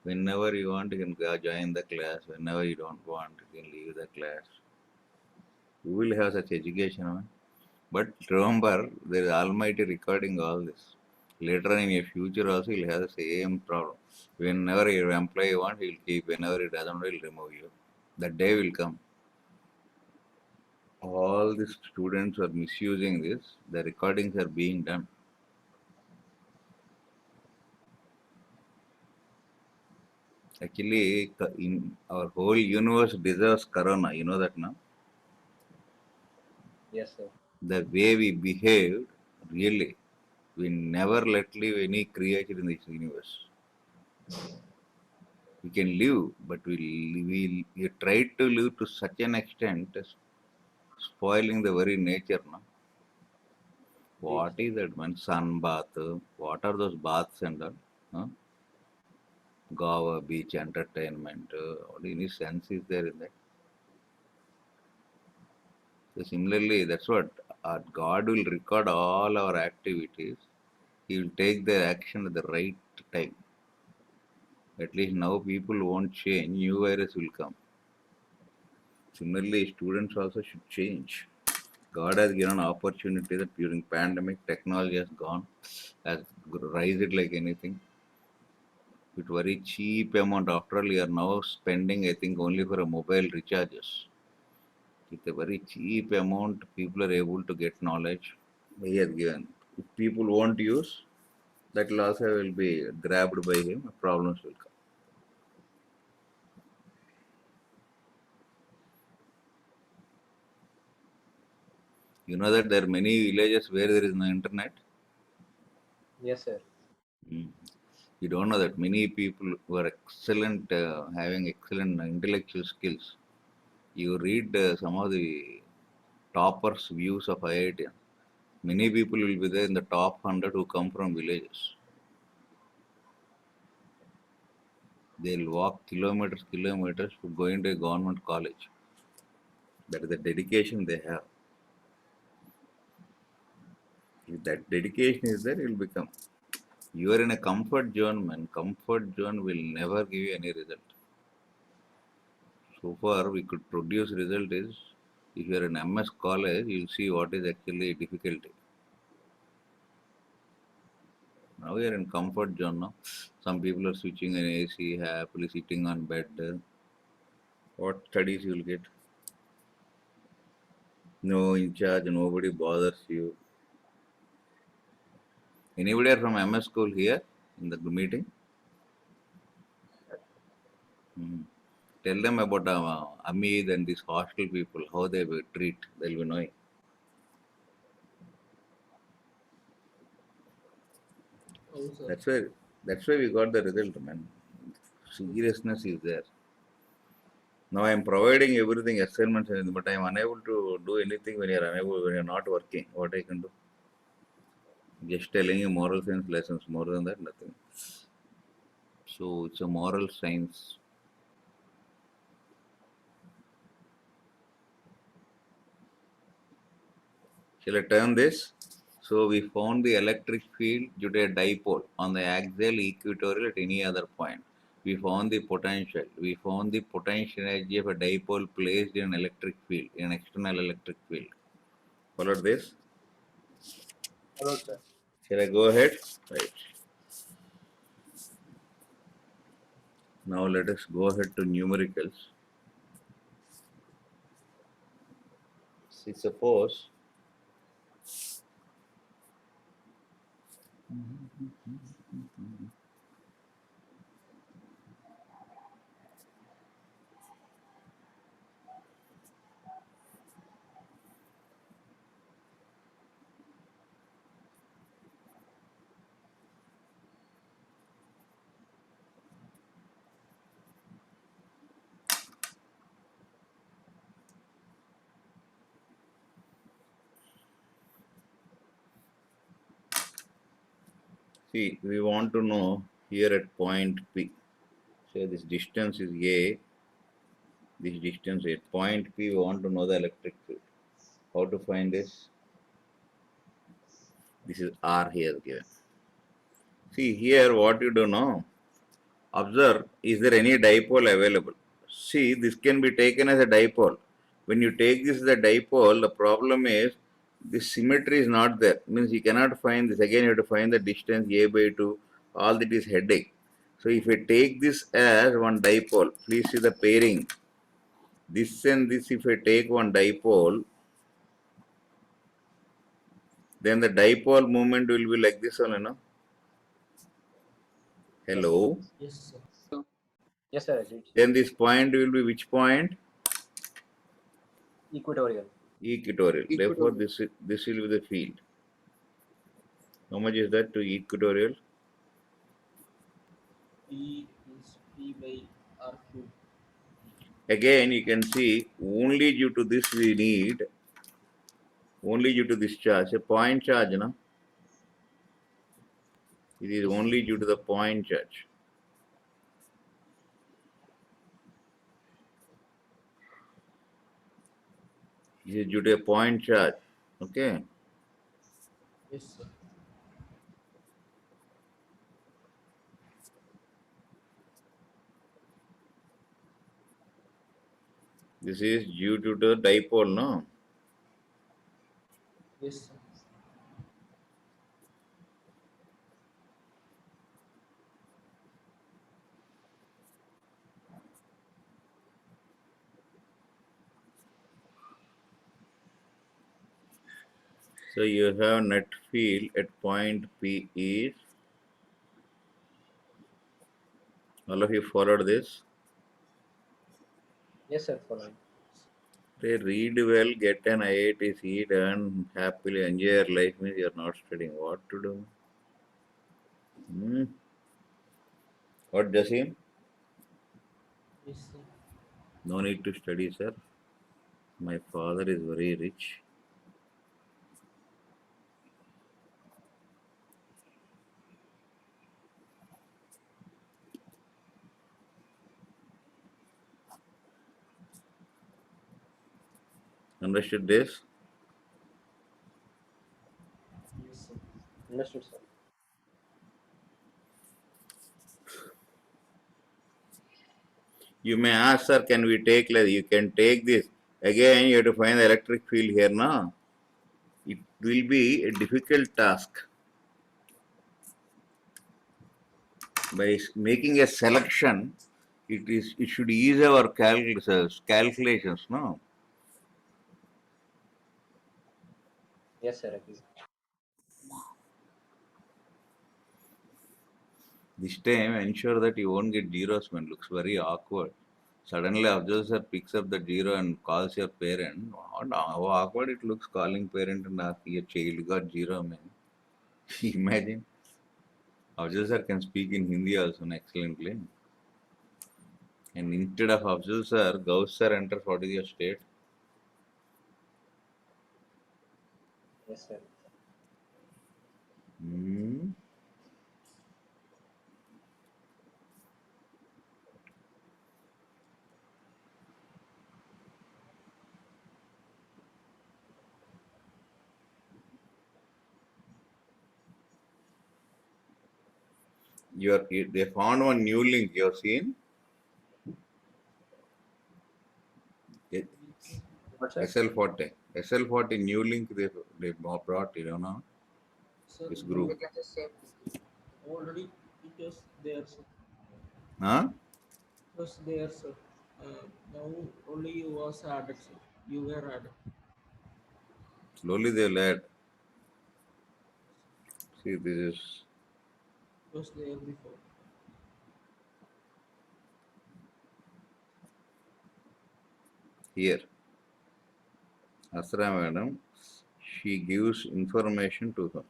Whenever you want, you can go join the class. Whenever you don't want, you can leave the class. You will have such education. Huh? But remember, there is Almighty recording all this. Later in your future also, you'll have the same problem. Whenever your employee wants, he'll keep. Whenever he doesn't, he'll remove you. That day will come. All these students are misusing this. The recordings are being done. Actually, in our whole universe deserves corona. You know that now? Yes, sir. The way we behaved, really, we never let live any creature in this universe. We can live, but we try to live to such an extent, spoiling the very nature. No? Indeed, What sir. is that man? Sun bath. What are those baths and all? Huh? Goa beach entertainment. What any sense is there in that? So similarly, that's what God will record all our activities. He will take the action at the right time. At least now people won't change. New virus will come. Similarly, students also should change. God has given opportunity that during pandemic, technology has risen like anything. With very cheap amount. After all, you are now spending, I think, only for a mobile recharges. With a very cheap amount, people are able to get knowledge. He has given. If people won't use, that will also will be grabbed by him. Problems will come. You know that there are many villages where there is no internet. Yes, sir. Mm. You don't know that many people who are excellent, having excellent intellectual skills. You read some of the toppers' views of IIT. Many people will be there in the top 100 who come from villages. They'll walk kilometers to go into a government college. That is the dedication they have. If that dedication is there, it will become. You are in a comfort zone, man. Comfort zone will never give you any result. So far, we could produce result is if you are in MS college, you'll see what is actually difficulty. Now we are in comfort zone. No? Some people are switching an AC, happily sitting on bed. What studies you will get? No in charge, nobody bothers you. Anybody are from MS school here in the meeting? Hmm. Tell them about Amid and these hostel people, how they will treat. They'll be knowing. Oh, sir. That's why. That's why we got the result, man. Seriousness is there. Now I am providing everything assignments, but I am unable to do anything when you are unable when you are not working. What I can do? Just telling you moral science lessons. More than that, nothing. So it's a moral science. Shall I turn this? So we found the electric field due to a dipole on the axial equatorial at any other point. We found the potential. We found the potential energy of a dipole placed in an electric field, in an external electric field. Followed this? Followed, sir. Shall I go ahead? Right. Now let us go ahead to numericals. See, suppose see we want to know here at point P. Say this distance is A, this distance at point P we want to know the electric field. How to find this? This is R here given. See here what you do know. Observe, is there any dipole available? See, this can be taken as a dipole. When you take this as a dipole, the problem is this symmetry is not there. Means you cannot find this. Again, you have to find the distance a by 2. All that is headache. So if I take this as one dipole, please see the pairing. This and this, if I take one dipole, then the dipole moment will be like this only, no? Hello. Yes, sir. Yes, sir, agreed. Then this point will be which point? Equatorial. Equatorial. Therefore, this will be the field. How much is that to equatorial? P is P by R cube. Again, you can see only due to this we need, only due to this charge, a point charge, no? It is Yes, only due to the point charge. It is due to a point charge. Okay. yes, sir. This is due to the dipole, no? Yes, sir. So you have net field at point P is, all of you followed this? Yes, sir, following. They read well, get an IIT seat, and happily enjoy your life means you are not studying. What to do? Hmm? What, Jasim? Yes, sir. No need to study, sir. My father is very rich. Understood this? Yes, sir. Understood, sir. You may ask, sir, can we take like you can take this. Again, you have to find the electric field here now. It will be a difficult task. By making a selection, it should ease our calculations, no? Yes, sir, agreed. This time ensure that you won't get zeros when it looks very awkward. Suddenly observer picks up the zero and calls your parent. How awkward it looks calling parent and asking your child got zero, man. Imagine. Afzal sir can speak in Hindi also excellently. And instead of Afzal sir, Gauss sir enters what is your state? Yes, sir. Hmm. They found one new link you have seen. Which, What, sir? SL40. SL40 new link they brought, you know, sir, this no, group. already it was there, sir. Huh? It was there, sir. Now only you was added, sir. You were added. Slowly they'll add. See, this is It was there before. here. Asra madam, she gives information to them.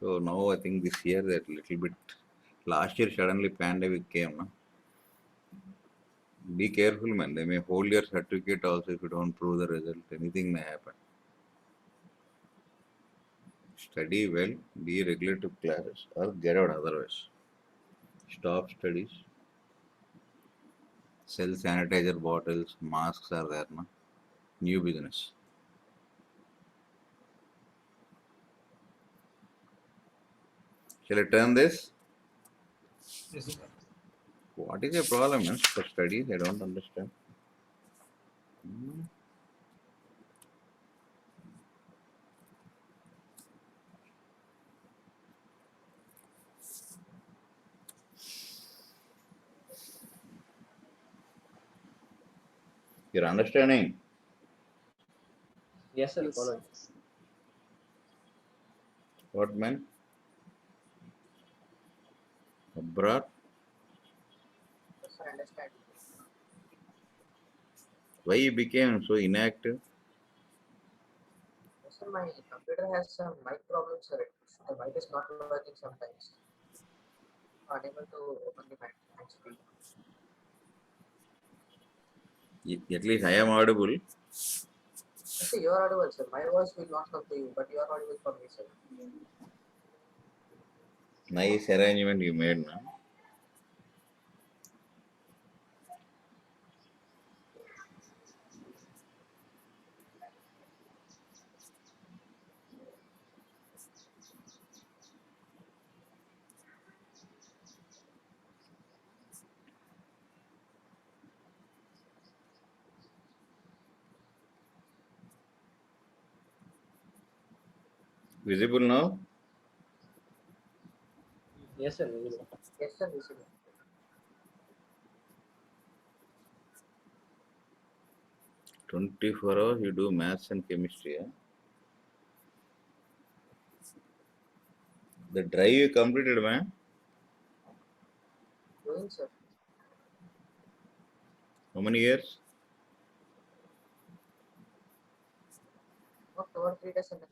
So now I think this year that little bit, last year suddenly pandemic came. No? Be careful, man. They may hold your certificate also if you don't prove the result. Anything may happen. Study well, be regular to classes, or get out otherwise. Stop studies. Sell sanitizer bottles, masks are there. No? New business. Shall I turn this? Yes, sir. What is the problem for studies? I don't understand. You're understanding? Yes, sir. Yes. Following. What man? Abroad? Yes, sir, understand. Why you became so inactive? Yes, sir, my computer has some mic problems, sir. The mic is not working sometimes. Unable to open the mic and speak. At least I am audible. Yes, sir, you are audible, sir. My voice will not come to you, but you are audible for me, sir. Nice arrangement you made now. Visible now? Yes, sir. Visible. Yes, sir, visible. 24 hours you do maths and chemistry. Eh? The drive you completed, man. Doing, sir. How many years? Not 2 or 3 days in a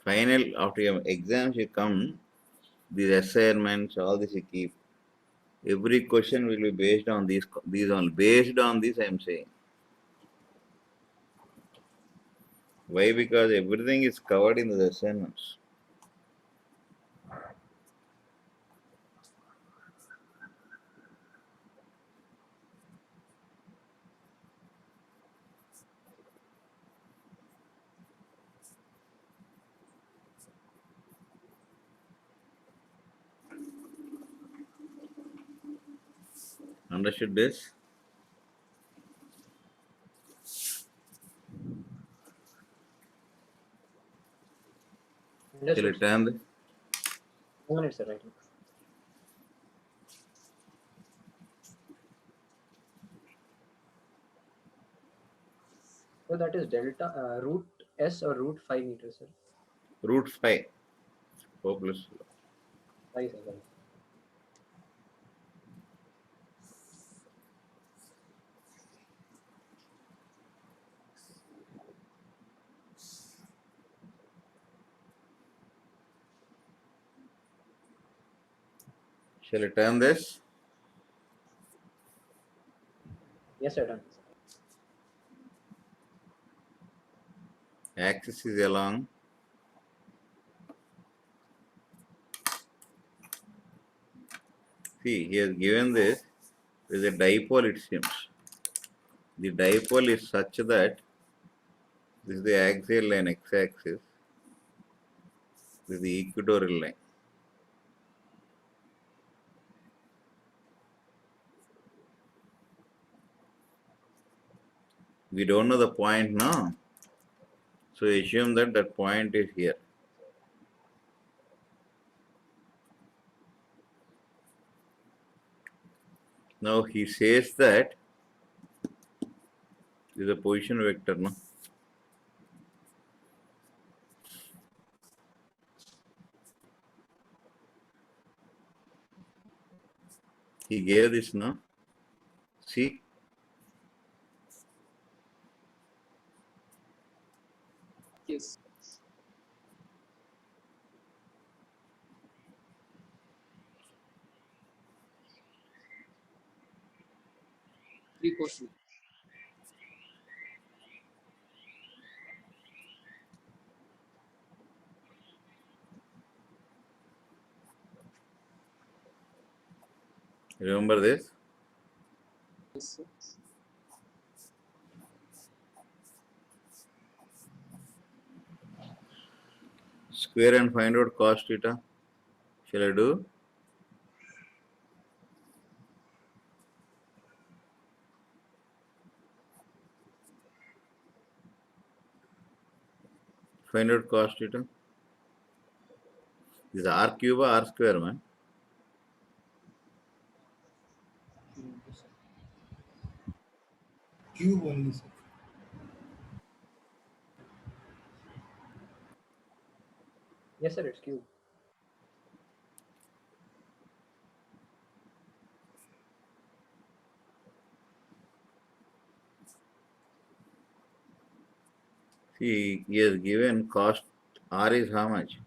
Final, after your exams, you come, these assignments, all this you keep. Every question will be based on these only. Based on this, I am saying. Why? Because everything is covered in the assignments. Understood this? Shall I Understood, sir. turn this? 1 minute, sir. Right. So that is delta root s or root 5 meters, sir. Root 5. 4 plus. Sorry, sir. Sorry. Shall I turn this? Yes, sir. Done. Axis is along. See, he has given this. There is a dipole, it seems. The dipole is such that this is the axial line, x-axis. This is the equatorial line. We don't know the point now. So assume that that point is here. Now he says that this is a position vector, no? He gave this, no? See, Yes. Three question. remember this? Yes, sir. Square and find out cos theta. Shall I do? Find out cos theta. This is r cube or r square, man. Cube, sir. Cube only, sir. Yes, sir, it's cube. See, he has given cost r is how much?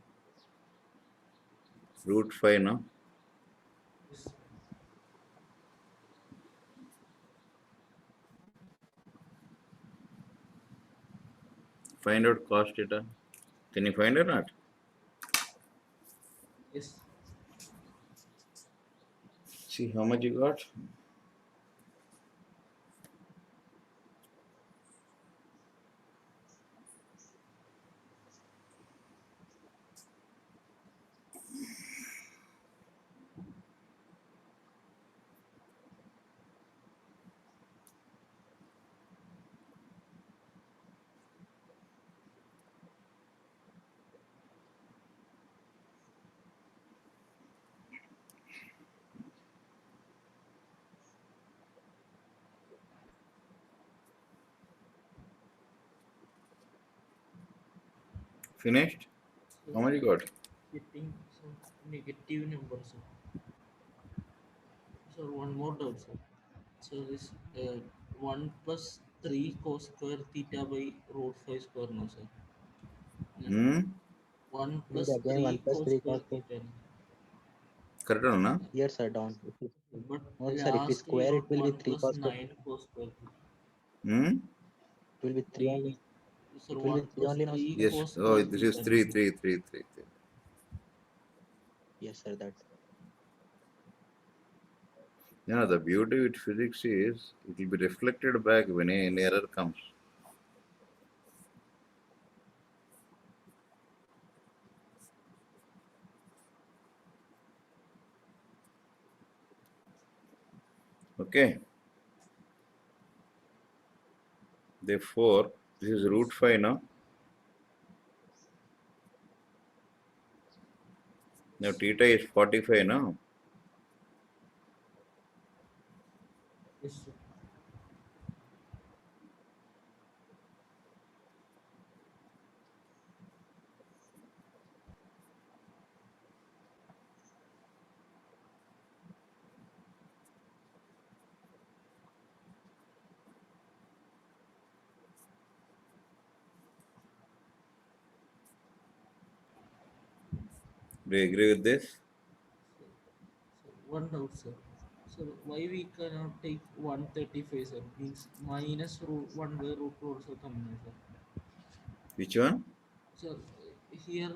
Root 5, no? Yes, sir. Find out cos theta. Can you find or not? Yes. See how much you got? Finished? So How much you got? getting some negative numbers, sir. So one more doubt, sir. So this 1 plus 3 cos square theta by root 5 square, no, sir. No. Hmm? 1 Need plus again 1 3 plus cos 3 square cos square. theta. No. Correct or not? Here, sir, down. But No, sir, if we last we square, it got will be 1 3 plus cos square. 9 cos square theta. Hmm? It will be 3 only. We, sir, It will be 1 3 plus only now, 3 sir. Yes. cos Oh, square this is theta, no, 3, sir. 3, 3, 3, 3. Yes, sir, that. Yeah, the beauty with physics is it will be reflected back when an error comes. Okay. Therefore, this is root 5 now. Now theta is 45 now. Yes, sir. Do you agree with this? So one doubt, sir. So why we cannot take 135, sir? Means minus root 1 by root 2 also coming, sir. Which one? So here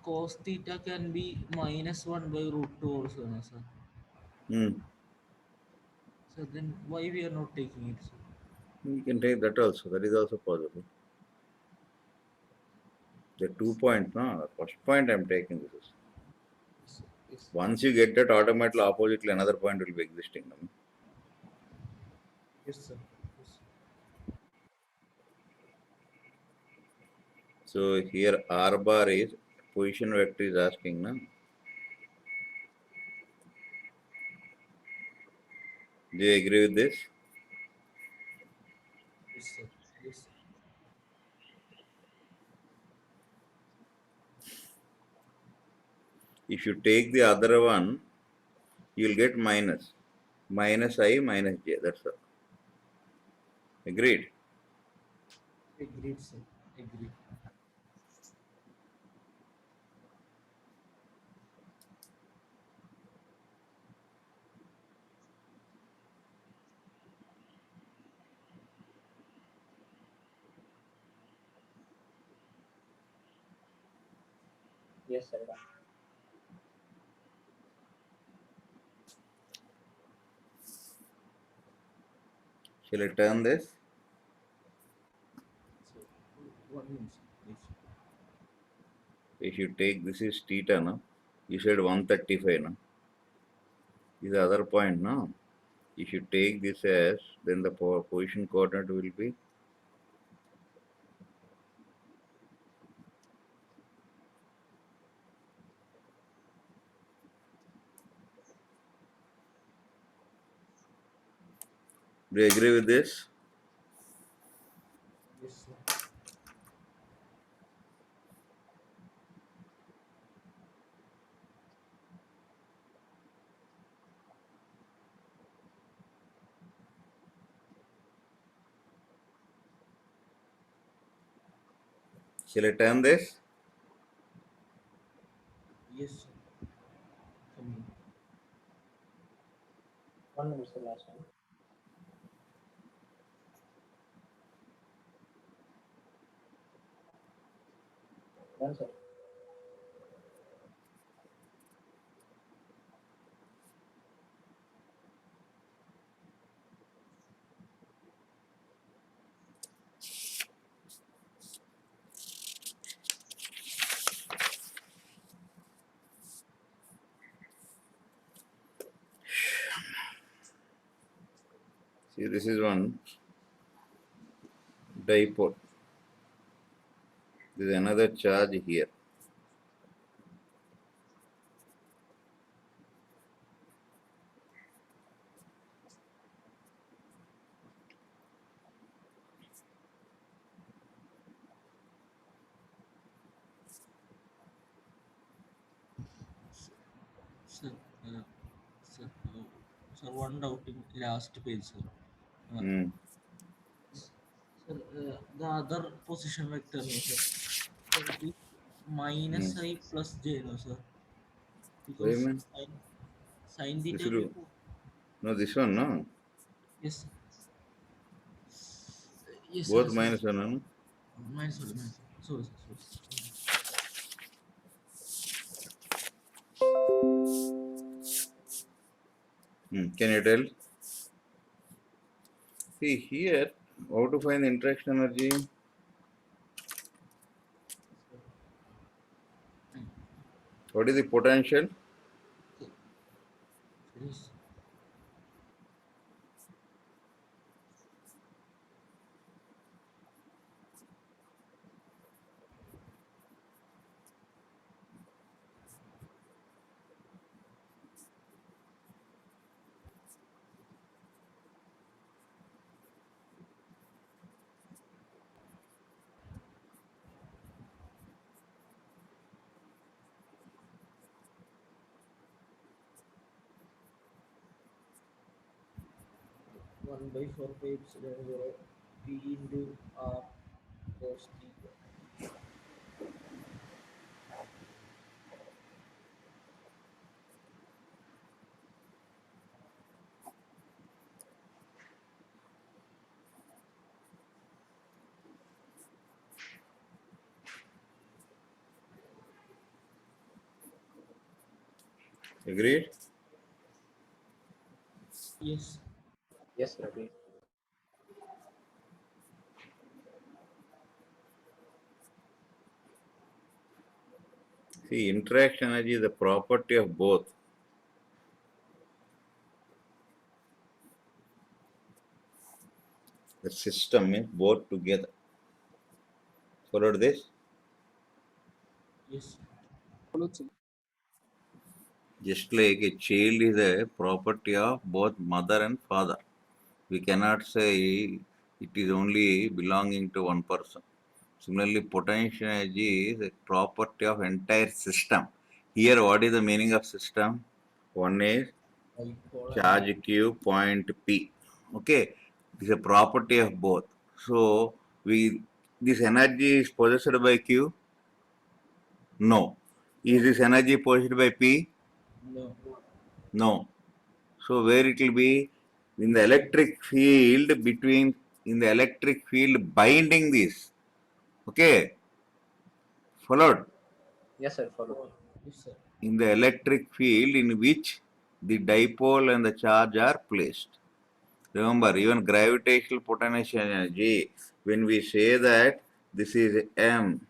cos theta can be minus 1 by root 2 also, no, sir. Hmm. So then why we are not taking it, sir? You can take that also. That is also possible. The 2 point, no? First point I am taking this is. Yes, yes, Once you get that automatically oppositely another point will be existing. No? yes, sir. Yes. So here R bar is position vector is asking, no? Do you agree with this? Yes, sir. Yes, sir. If you take the other one, you will get minus. Minus I minus J. That's all. Agreed? Agreed, sir. Agreed. Yes, sir, done. Shall I turn this? So one minute, sir, please. If you take this is theta, no? You said 135, no? This is the other point, no? If you take this as, then the position coordinate will be Do you agree with this? Yes, sir. Shall I turn this? Yes, sir. Coming. 1 minute, sir, last time. Done, sir. See, this is one dipole. There is another charge here. Sir, uh, sir, sir, one doubt in last page, sir. Uh, Hmm. sir, the other position vector, no, sir. Sir, this minus Hmm. I plus j, no, sir. What do you Because mean? sin This theta will we do. put. No, this one, no. Yes, sir. Yes, Both sorry, sorry. minus one, no? Mine, sorry, mine, sorry. Sorry, sir, sorry, sir. Hmm. Can you tell? See here, how to find the interaction energy? What is the potential? Yes. One by four pi epsilon zero p into r cos theta. Agreed? Yes. Yes, sir, agreed. See, interaction energy is the property of both. The system is both together. Followed this? Yes. Followed, sir. Just like a child is a property of both mother and father. We cannot say it is only belonging to one person. Similarly, potential energy is a property of entire system. Here, what is the meaning of system? One is Dipole and charge Q, point P. Okay, it is a property of both. So, we this energy is possessed by Q? No. Is no, this energy possessed by P? no. No. So where it will be in the electric field between in the electric field binding this. Okay, followed Yes, sir, follow. Yes, sir. in the electric field in which the dipole and the charge are placed. Remember, even gravitational potential energy, when we say that this is M,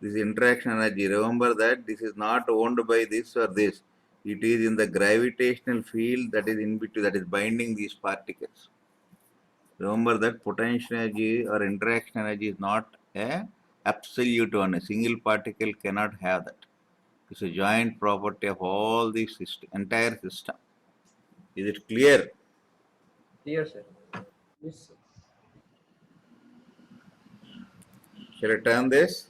this interaction energy, remember that this is not owned by this or this. It is in the gravitational field that is in between, that is binding these particles. Remember that potential energy or interaction energy is not a absolute one. A single particle cannot have that. It's a joint property of all the system, entire system. Is it clear? Clear, sir. Yes, sir. Shall I turn this?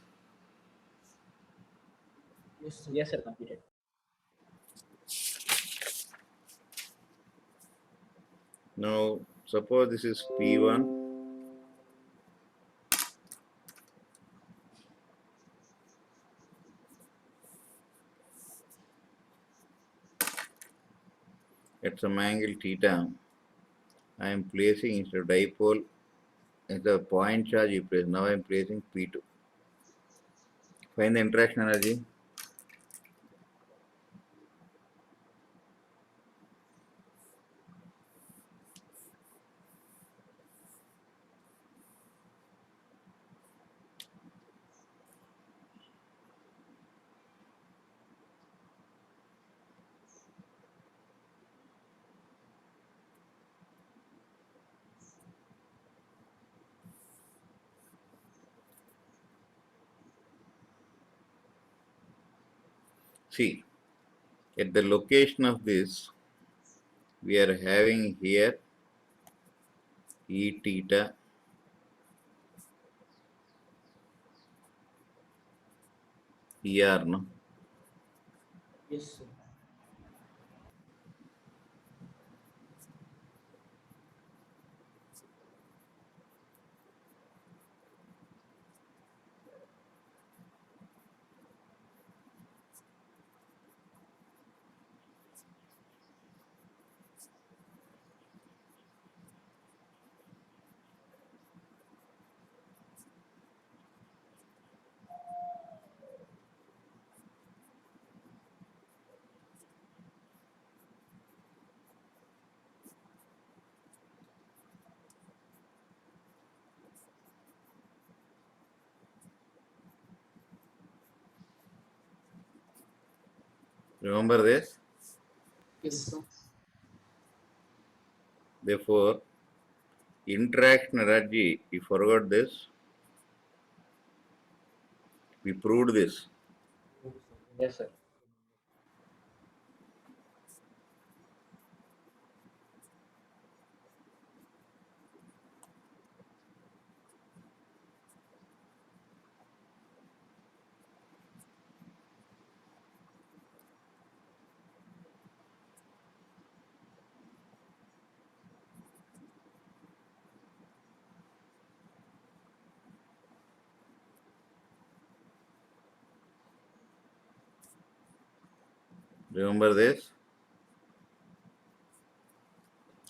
Yes, sir. Yes, sir, completed. Now, suppose this is P1. At some angle theta, I am placing instead of dipole, instead of point charge you place. Now I am placing P2. Find the interaction energy. See, at the location of this, we are having here E theta, ER, no? Yes, sir. Remember this? Yes, sir. Therefore, interaction energy, we forgot this, we proved this. Yes, sir. Remember this?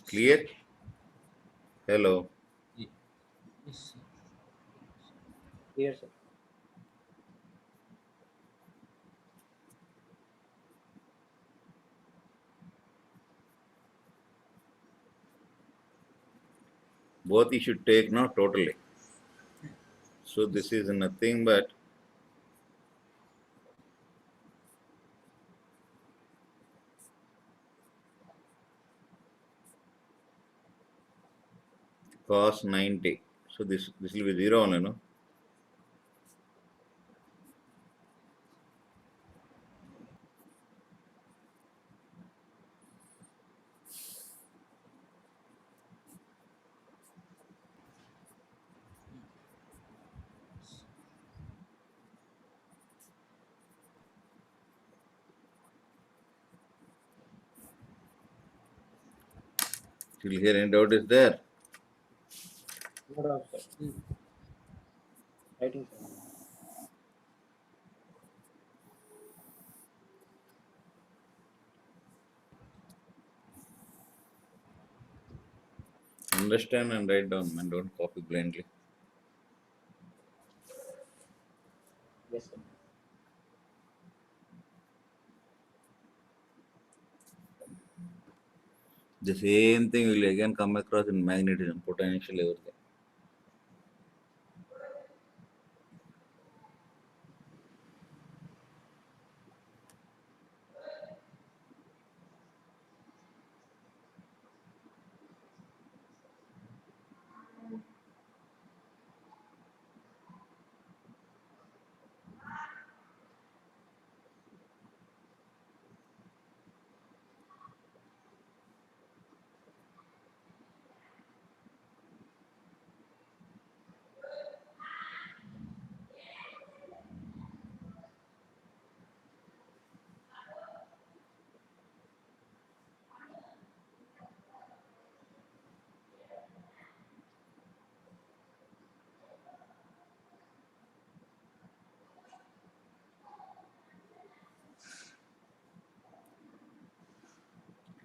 Clear? Hello. Ye- Yes, sir. Clear, sir. Both you should take now totally. So this is nothing but cos 90. So this will be 0 only, no? Till here any doubt is there? No doubt, sir. Mm. Writing, sir. Understand and write down and don't copy blindly. Yes, sir. The same thing will again come across in magnetism, potential everything.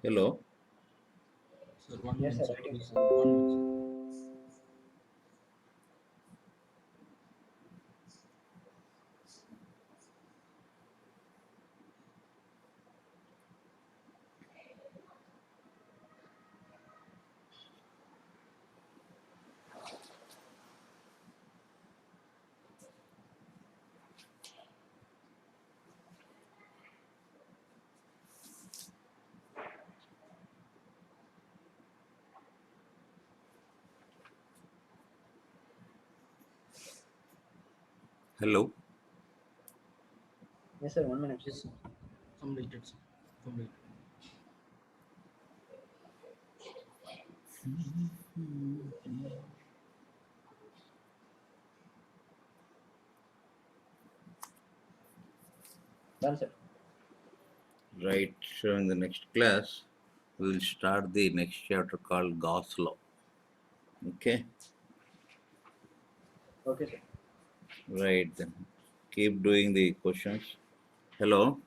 Hello. Sir, one Yes, minute, sir. sir, Writing. please. 1 minute, sir. Hello. Yes, sir. 1 minute, sir. Yes, sir. Completed, sir. Complete. Done, sir. Right. So in the next class, we will start the next chapter called Gauss law. Okay. Okay, sir. Right then. Keep doing the questions. Hello.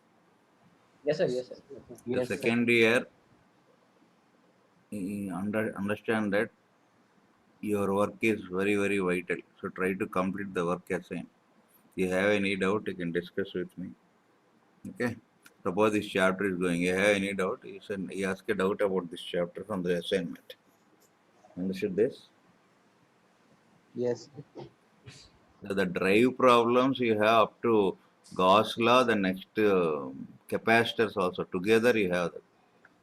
Yes, sir. Yes, sir. The Yes, sir. second year, understand that your work is very, very vital. So try to complete the work assigned. If you have any doubt, you can discuss with me. Okay. Suppose this chapter is going. You have any doubt? You ask a doubt about this chapter from the assignment. Understood this? Yes. So the drive problems you have up to Gauss law, the next capacitors also. Together you have that.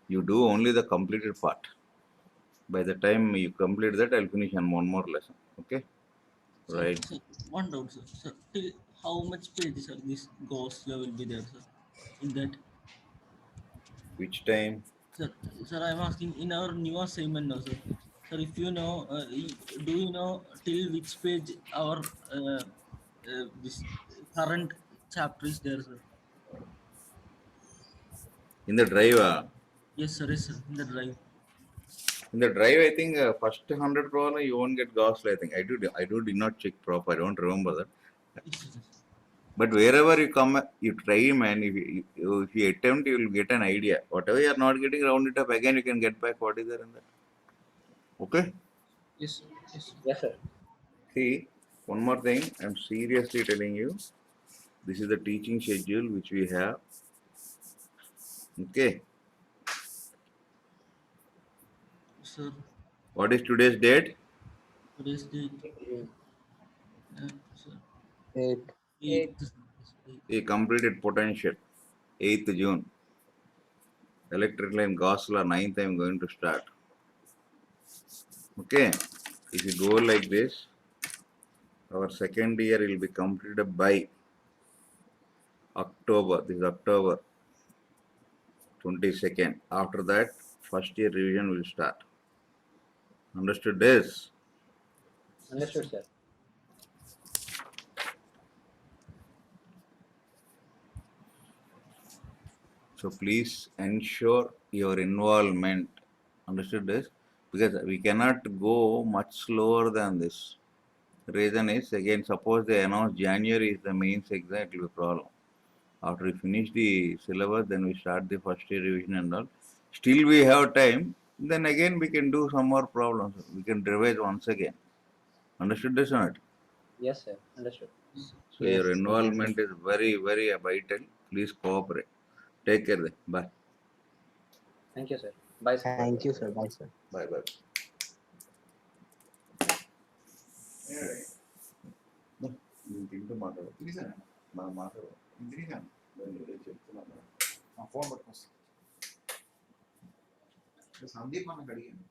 You do only the completed part. By the time you complete that, I'll finish on one more lesson. Okay? Sir, Right. sir, one doubt, sir. Sir, till how much pages are this ghost will be there, sir? In that, Which time? sir, sir, I'm asking in our new assignment now, sir. Sir, if you know, do you know till which page our this current chapter is there, sir? In the drive. Yes, sir, in the drive. In the drive, I think first 100 problem you won't get Gauss law. I think I did not check proper. I don't remember that. Yes, sir. But wherever you come, you try, man. If you attempt, you will get an idea. Whatever you are not getting, round it up again. You can get back what is there in that. Okay. Yes, sir. Yes, sir. Yes, sir. See, one more thing. I'm seriously telling you. This is the teaching schedule which we have. Okay. Sir, What is today's date? today's date, June. sir, 8. 8th, Eight. sir. Yes, 8th. A completed potential. 8th June. Electric line Gauss law 9th I'm going to start. Okay. If you go like this, our second year will be completed by October. This is October 22nd. After that, first year revision will start. Understood this? Yes, Understood, sir. sir. So please ensure your involvement. Understood this? Because we cannot go much slower than this. Reason is again, suppose they announce January is the mains exam, it will be a problem. After we finish the syllabus, then we start the first year revision and all. Still we have time, then again we can do some more problems. We can revise once again. Understood this or not? Yes, sir. Understood. So your Yes, understood. involvement is very, very vital. Please cooperate. Take care then. Bye. Thank you, sir. Bye, sir. Thank you, sir. Bye, sir. Bye bye. దీంతో మాట్లాడు మనం మాట్లాడు చెప్తున్నాను phone పట్టుకొస్తాను Sandeep మనకు అడిగాను